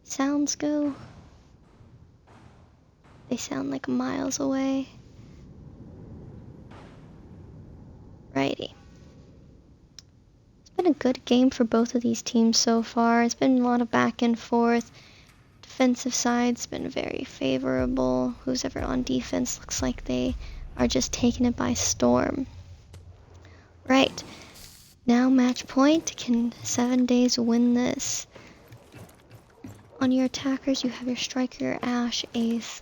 sounds go? They sound like miles away. Righty. It's been a good game for both of these teams so far. It's been a lot of back and forth. defensive side's been very favorable. Who's ever on defense looks like they are just taking it by storm. Right. Now match point. Can 7 Days win this? On your attackers, you have your Striker, Ash, Ace,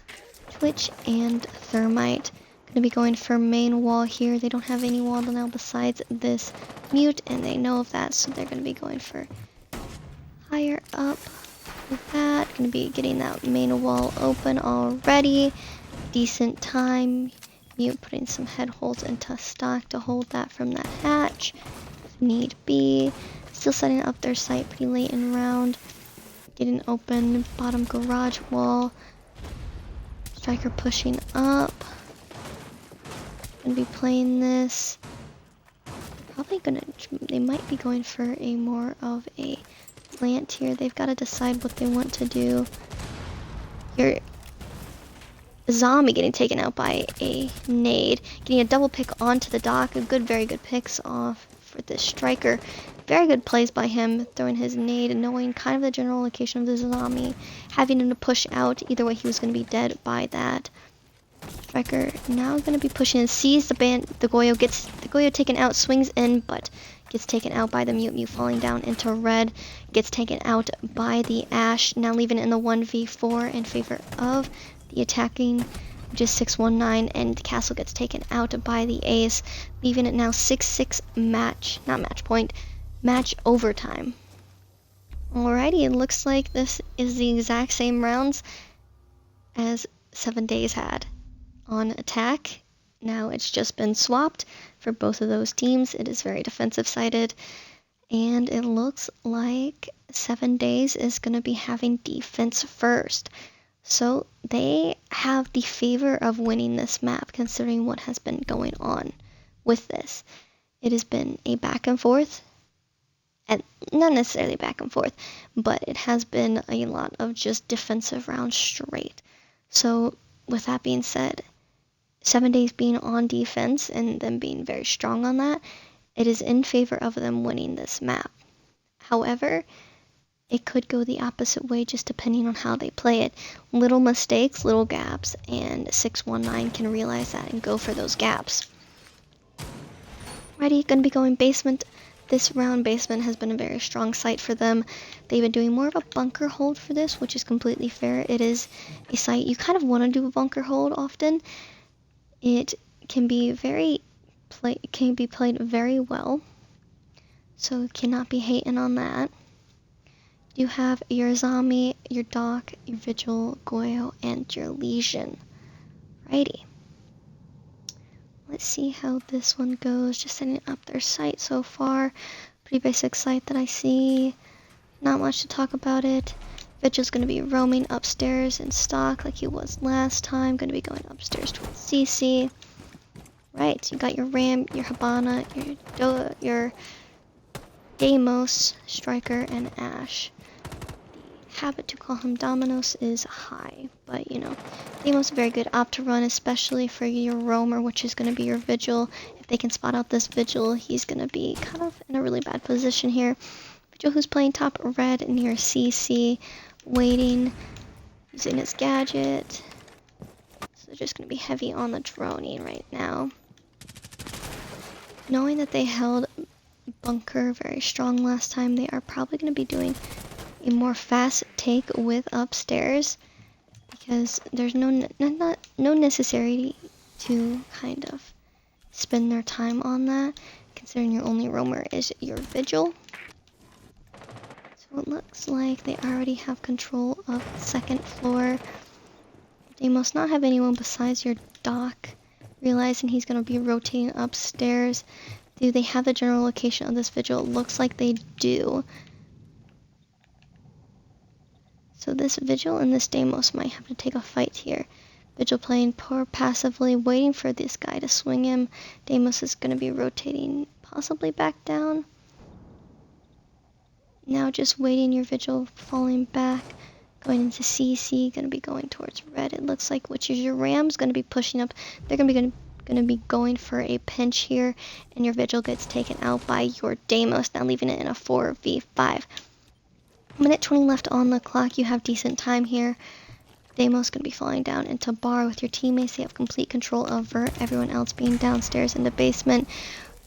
Twitch, and Thermite. Gonna be going for main wall here. They don't have any wall now besides this mute, and they know of that, so they're gonna be going for higher up with that. Gonna be getting that main wall open already. Decent time. Mute putting some head holes into stock to hold that from that hatch if need be. Still setting up their site pretty late in round. Getting open bottom garage wall. Striker pushing up. Gonna be playing this. They might be going for a more of a plant here. They've got to decide what they want to do. Your zombie getting taken out by a nade. Getting a double pick onto the dock. Very good picks off for this Striker. Very good plays by him, throwing his nade and knowing kind of the general location of the zombie. Having him to push out. Either way, he was going to be dead by that. Striker now going to be pushing and sees the Goyo. Gets the Goyo taken out, swings in, but gets taken out by the Mute falling down into red. Gets taken out by the Ash, now leaving it in the 1v4 in favor of the attacking, just 619, and the Castle gets taken out by the Ace, leaving it now 6-6 match overtime. Alrighty, it looks like this is the exact same rounds as 7 Days had on attack. Now it's just been swapped for both of those teams. It is very defensive sided, and it looks like 7 Days is going to be having defense first. So they have the favor of winning this map considering what has been going on with this. It has been a back and forth, and not necessarily back and forth, but it has been a lot of just defensive rounds straight. So with that being said, 7 Days being on defense and them being very strong on that, it is in favor of them winning this map. However, it could go the opposite way just depending on how they play it. Little mistakes, little gaps, and 619 can realize that and go for those gaps. Ready, gonna be going basement. This round basement has been a very strong site for them. They've been doing more of a bunker hold for this, which is completely fair. It is a site you kind of want to do a bunker hold often. It can be played very well, so cannot be hating on that. You have your zombie, your dock, your vigil, Goyo, and your legion. Righty. Let's see how this one goes. Just setting up their site so far. Pretty basic site that I see. Not much to talk about it. Vigil's going to be roaming upstairs in stock like he was last time. Going to be going upstairs towards CC. Right, you got your Ram, your Habana, your Deimos, Striker, and Ash. The habit to call him Dominos is high, but you know, Deimos is a very good op to run, especially for your roamer, which is going to be your Vigil. If they can spot out this Vigil, he's going to be kind of in a really bad position here. Vigil who's playing top red near CC, waiting, using his gadget. So they're just going to be heavy on the droning right now. Knowing that they held bunker very strong last time, they are probably going to be doing a more fast take with upstairs because there's no necessity to kind of spend their time on that, considering your only roamer is your Vigil. So it looks like they already have control of the second floor. They must not have anyone besides your dock. Realizing he's going to be rotating upstairs. Do they have the general location of this Vigil? It looks like they do. So this Vigil and this Deimos might have to take a fight here. Vigil playing poor passively, waiting for this guy to swing him. Deimos is going to be rotating possibly back down. Now just waiting, your Vigil falling back. Going into CC, going to be going towards red, it looks like, which is your Ram's going to be pushing up. They're going to be going for a pinch here, and your Vigil gets taken out by your Deimos, now leaving it in a 4v5. Minute 20 left on the clock. You have decent time here. Deimo's going to be falling down into bar with your teammates. You have complete control over everyone else being downstairs in the basement.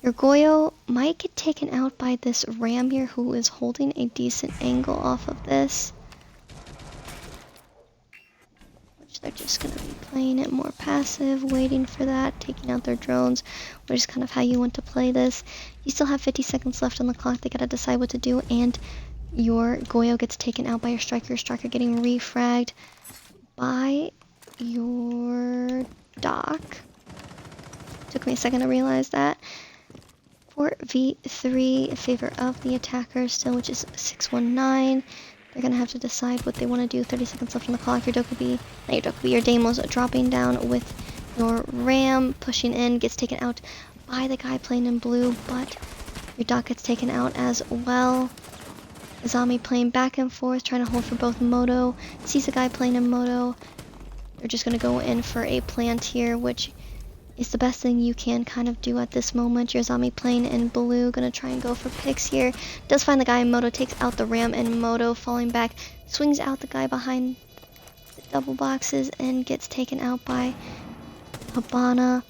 Your Goyo might get taken out by this Ram here, who is holding a decent angle off of this. Which they're just going to be playing it more passive, waiting for that, taking out their drones, which is kind of how you want to play this. You still have 50 seconds left on the clock. They got to decide what to do, and your Goyo gets taken out by your Striker getting refragged by your Doc. Took me a second to realize that. 4v3 in favor of the attacker still, which is 619. They're going to have to decide what they want to do. 30 seconds left on the clock. Your Deimo's dropping down with your Ram, pushing in, gets taken out by the guy playing in blue, but your Doc gets taken out as well. Azami playing back and forth, trying to hold for both Moto. Sees the guy playing in Moto. They're just going to go in for a plant here, which is the best thing you can kind of do at this moment. Your Azami playing in blue, going to try and go for picks here. Does find the guy in Moto, takes out the Ram, and Moto falling back, swings out the guy behind the double boxes and gets taken out by Habana.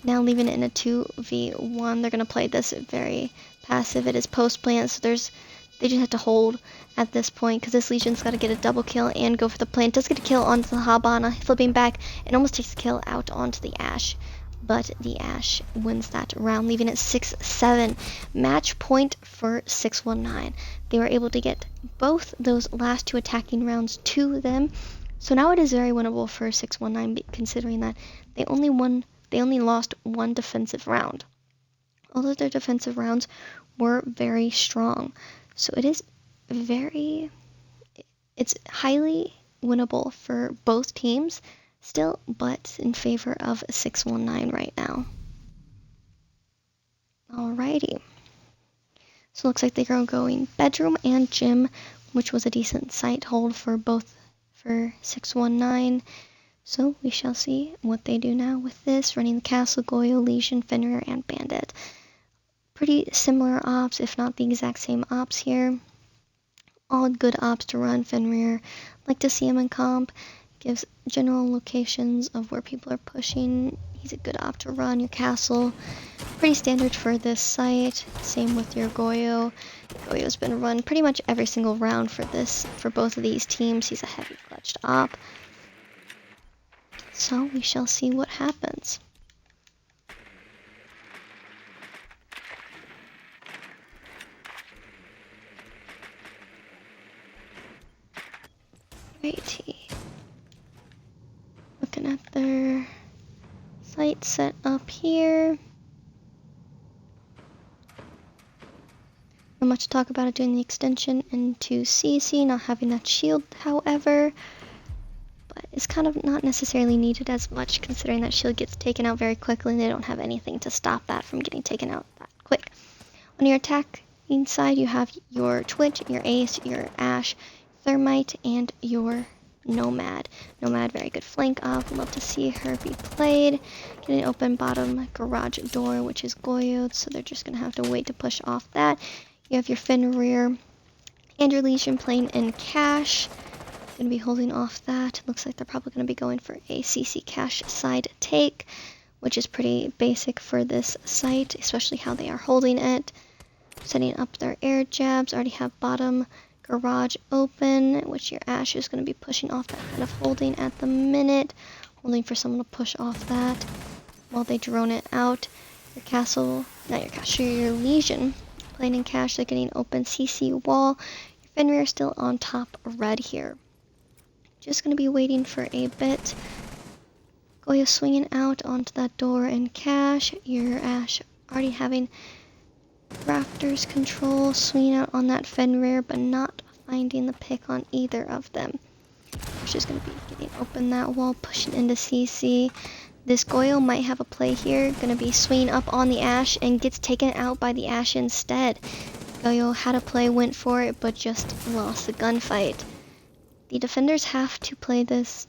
Now leaving it in a 2v1. They're going to play this very passive. It is post plant, so they just have to hold at this point because this Legion's got to get a double kill and go for the plant. Does get a kill onto the Habana, flipping back and almost takes the kill out onto the Ashe. But the Ashe wins that round, leaving it 6-7. Match point for 619. They were able to get both those last two attacking rounds to them. So now it is very winnable for 619, considering that they only lost one defensive round. All of their defensive rounds were very strong. So it's highly winnable for both teams still, but in favor of 619 right now. Alrighty. So it looks like they are going bedroom and gym, which was a decent site hold for 619. So we shall see what they do now with this, running the Castle, Goyo, Legion, Fenrir, and Bandit. Pretty similar ops, if not the exact same ops here. All good ops to run. Fenrir, like to see him in comp. Gives general locations of where people are pushing. He's a good op to run. Your Castle, pretty standard for this site. Same with your Goyo. Goyo's been run pretty much every single round for both of these teams. He's a heavy clutched op. So we shall see what happens. Righty. Looking at their site set up here. Not much to talk about it doing the extension into CC, not having that shield, however. But it's kind of not necessarily needed as much, considering that shield gets taken out very quickly and they don't have anything to stop that from getting taken out that quick. On your attacking side, you have your Twitch, your Ace, your Ashe, Thermite, and your Nomad. Nomad, very good flank op. Love to see her be played. Getting an open bottom garage door, which is Goyoed, so they're just going to have to wait to push off that. You have your Fenrir and your Legion playing in Cash. Going to be holding off that. Looks like they're probably going to be going for a CC Cash side take, which is pretty basic for this site, especially how they are holding it. Setting up their air jabs. Already have bottom garage open, which your Ashe is going to be pushing off that kind of holding at the minute. Holding for someone to push off that while they drone it out. Your Legion playing in Cash. They're getting open CC wall. Your Fenrir still on top red here. Just going to be waiting for a bit. Goyo swinging out onto that door in Cash. Your Ashe already having Raptors control, swinging out on that Fenrir, but not finding the pick on either of them. She's just going to be getting open that wall, pushing into CC. This Goyo might have a play here, going to be swinging up on the Ashe and gets taken out by the Ashe instead. Goyo had a play, went for it, but just lost the gunfight. The defenders have to play this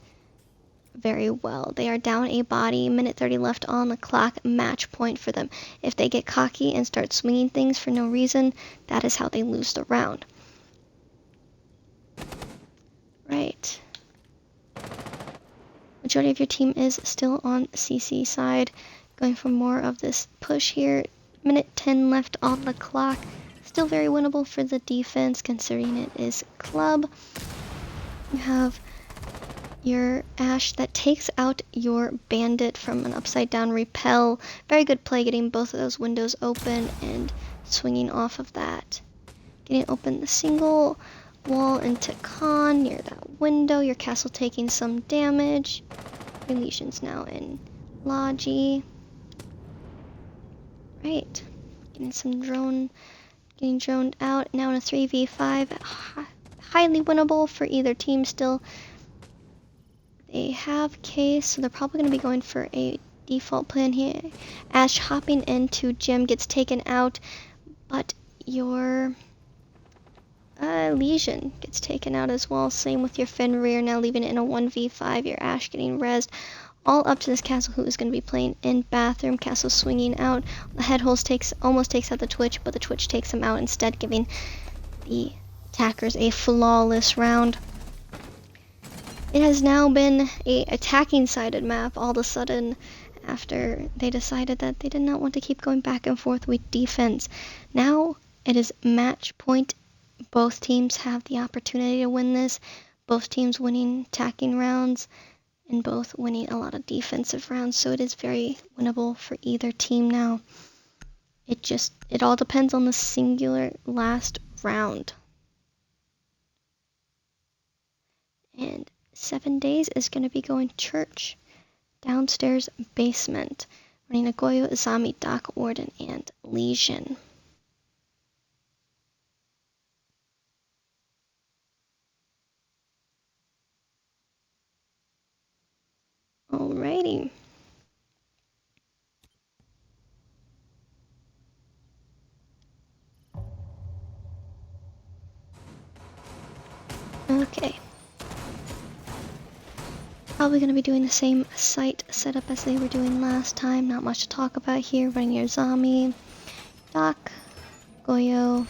very well. They are down a body, minute 30 left on the clock, match point for them. If they get cocky and start swinging things for no reason, that is how they lose the round. Right. Majority of your team is still on CC side, going for more of this push here. Minute 10 left on the clock. Still very winnable for the defense, considering it is club. You have your Ashe that takes out your bandit from an upside down repel. Very good play getting both of those windows open and swinging off of that. Getting open the single wall into Khan near that window. Your castle taking some damage. Your Legion's now in Logi. Right. Getting droned out. Now in a 3v5. Highly winnable for either team still. They have Case, so they're probably going to be going for a default plan here. Ashe hopping into Gem gets taken out, but your Legion gets taken out as well. Same with your Fenrir, now leaving it in a 1v5. Your Ashe getting rezzed. All up to this castle, who is going to be playing in bathroom. Castle swinging out. The head holes almost takes out the Twitch, but the Twitch takes him out instead, giving the attackers a flawless round. It has now been a attacking sided map all of a sudden after they decided that they did not want to keep going back and forth with defense. Now it is match point. Both teams have the opportunity to win this. Both teams winning attacking rounds and both winning a lot of defensive rounds. So it is very winnable for either team now. It all depends on the singular last round. And 7 days is going to be going church, downstairs basement, running Nagoyo, Izami, Doc, Warden, and Legion. Alrighty. Okay. Probably going to be doing the same site setup as they were doing last time. Not much to talk about here. Running your Zami, Doc, Goyo.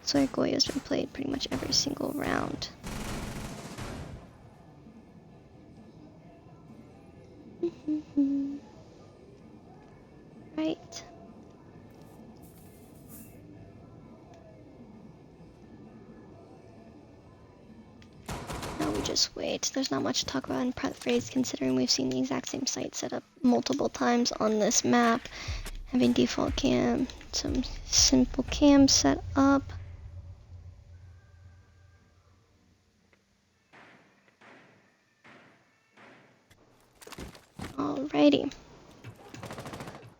So Goyo's been played pretty much every single round. Right. Now we just wait. There's not much to talk about in prep phase, considering we've seen the exact same site set up multiple times on this map. Having default cam, some simple cams set up. Alrighty.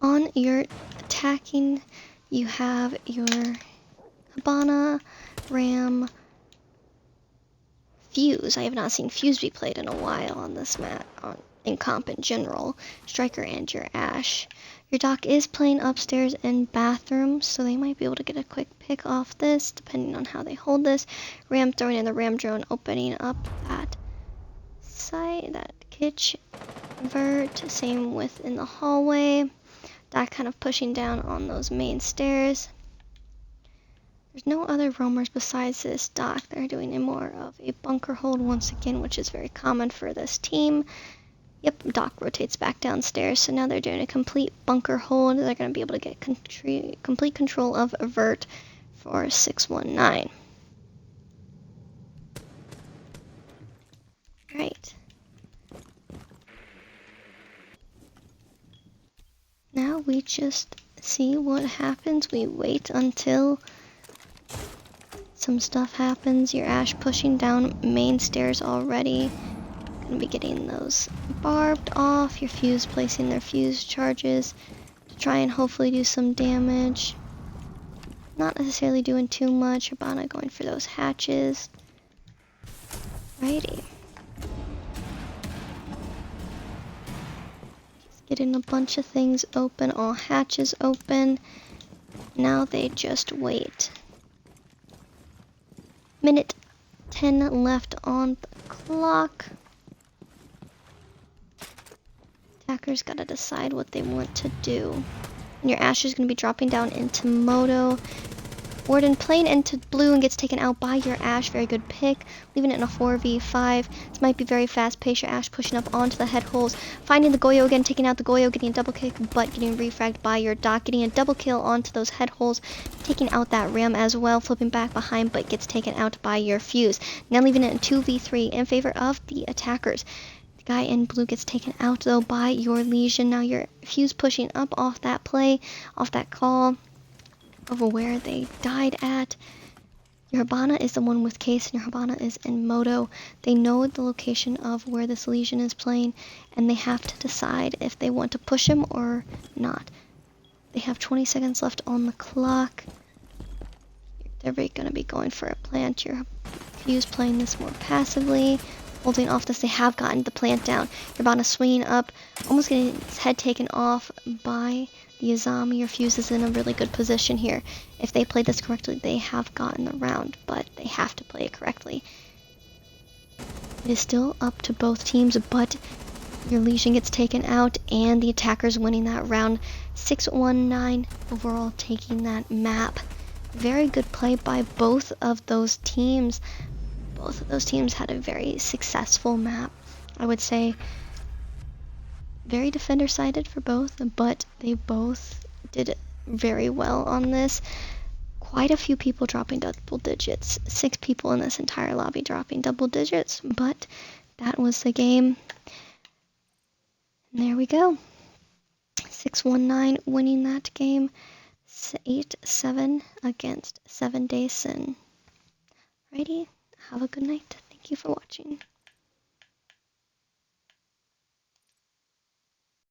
On your attacking, you have your Hibana, Ram, Fuse. I have not seen Fuse be played in a while on this map, in comp in general. Striker and your Ashe. Your Doc is playing upstairs in bathroom, so they might be able to get a quick pick off this, depending on how they hold this. Ram throwing in the Ram drone, opening up that site, that kitchen vert. Same with in the hallway. Doc kind of pushing down on those main stairs. There's no other roamers besides this Doc. They're doing more of a bunker hold once again, which is very common for this team. Yep, Doc rotates back downstairs, so now they're doing a complete bunker hold. They're going to be able to get complete control of Vert for 619. Right. Now we just see what happens. We wait until some stuff happens. Your Ashe pushing down main stairs already. Gonna be getting those barbed off. Your Fuse placing their Fuse charges to try and hopefully do some damage. Not necessarily doing too much. Hibana going for those hatches. Righty. Just getting a bunch of things open. All hatches open. Now they just wait. Minute 10 left on the clock. Attackers gotta decide what they want to do. And your Ashe is gonna be dropping down into Moto. Warden playing into blue and gets taken out by your Ashe. Very good pick. Leaving it in a 4v5. This might be very fast-paced. Your Ashe pushing up onto the head holes. Finding the Goyo again, taking out the Goyo, getting a double kick, but getting refragged by your Doc. Getting a double kill onto those head holes. Taking out that Ram as well. Flipping back behind, but gets taken out by your Fuse. Now leaving it in 2v3 in favor of the attackers. The guy in blue gets taken out, though, by your Legion. Now your Fuse pushing up off that play, off that call of where they died at. Your Hibana is the one with Case, and your Hibana is in Moto. They know the location of where this Legion is playing, and they have to decide if they want to push him or not. They have 20 seconds left on the clock. They're going to be going for a plant. Your Fuse playing this more passively, holding off this. They have gotten the plant down. Your Hibana swinging up, almost getting his head taken off by the Azami. Your Fuse is in a really good position here. If they play this correctly, they have gotten the round, but they have to play it correctly. It is still up to both teams, but your Legion gets taken out, and the attackers winning that round. 6-1-9 overall, taking that map. Very good play by both of those teams. Both of those teams had a very successful map, I would say. Very defender-sided for both, but they both did very well on this. Quite a few people dropping double digits. 6 people in this entire lobby dropping double digits, but that was the game. And there we go. 6-1-9 winning that game. 8-7 against 7 Day Sin. Righty, have a good night. Thank you for watching.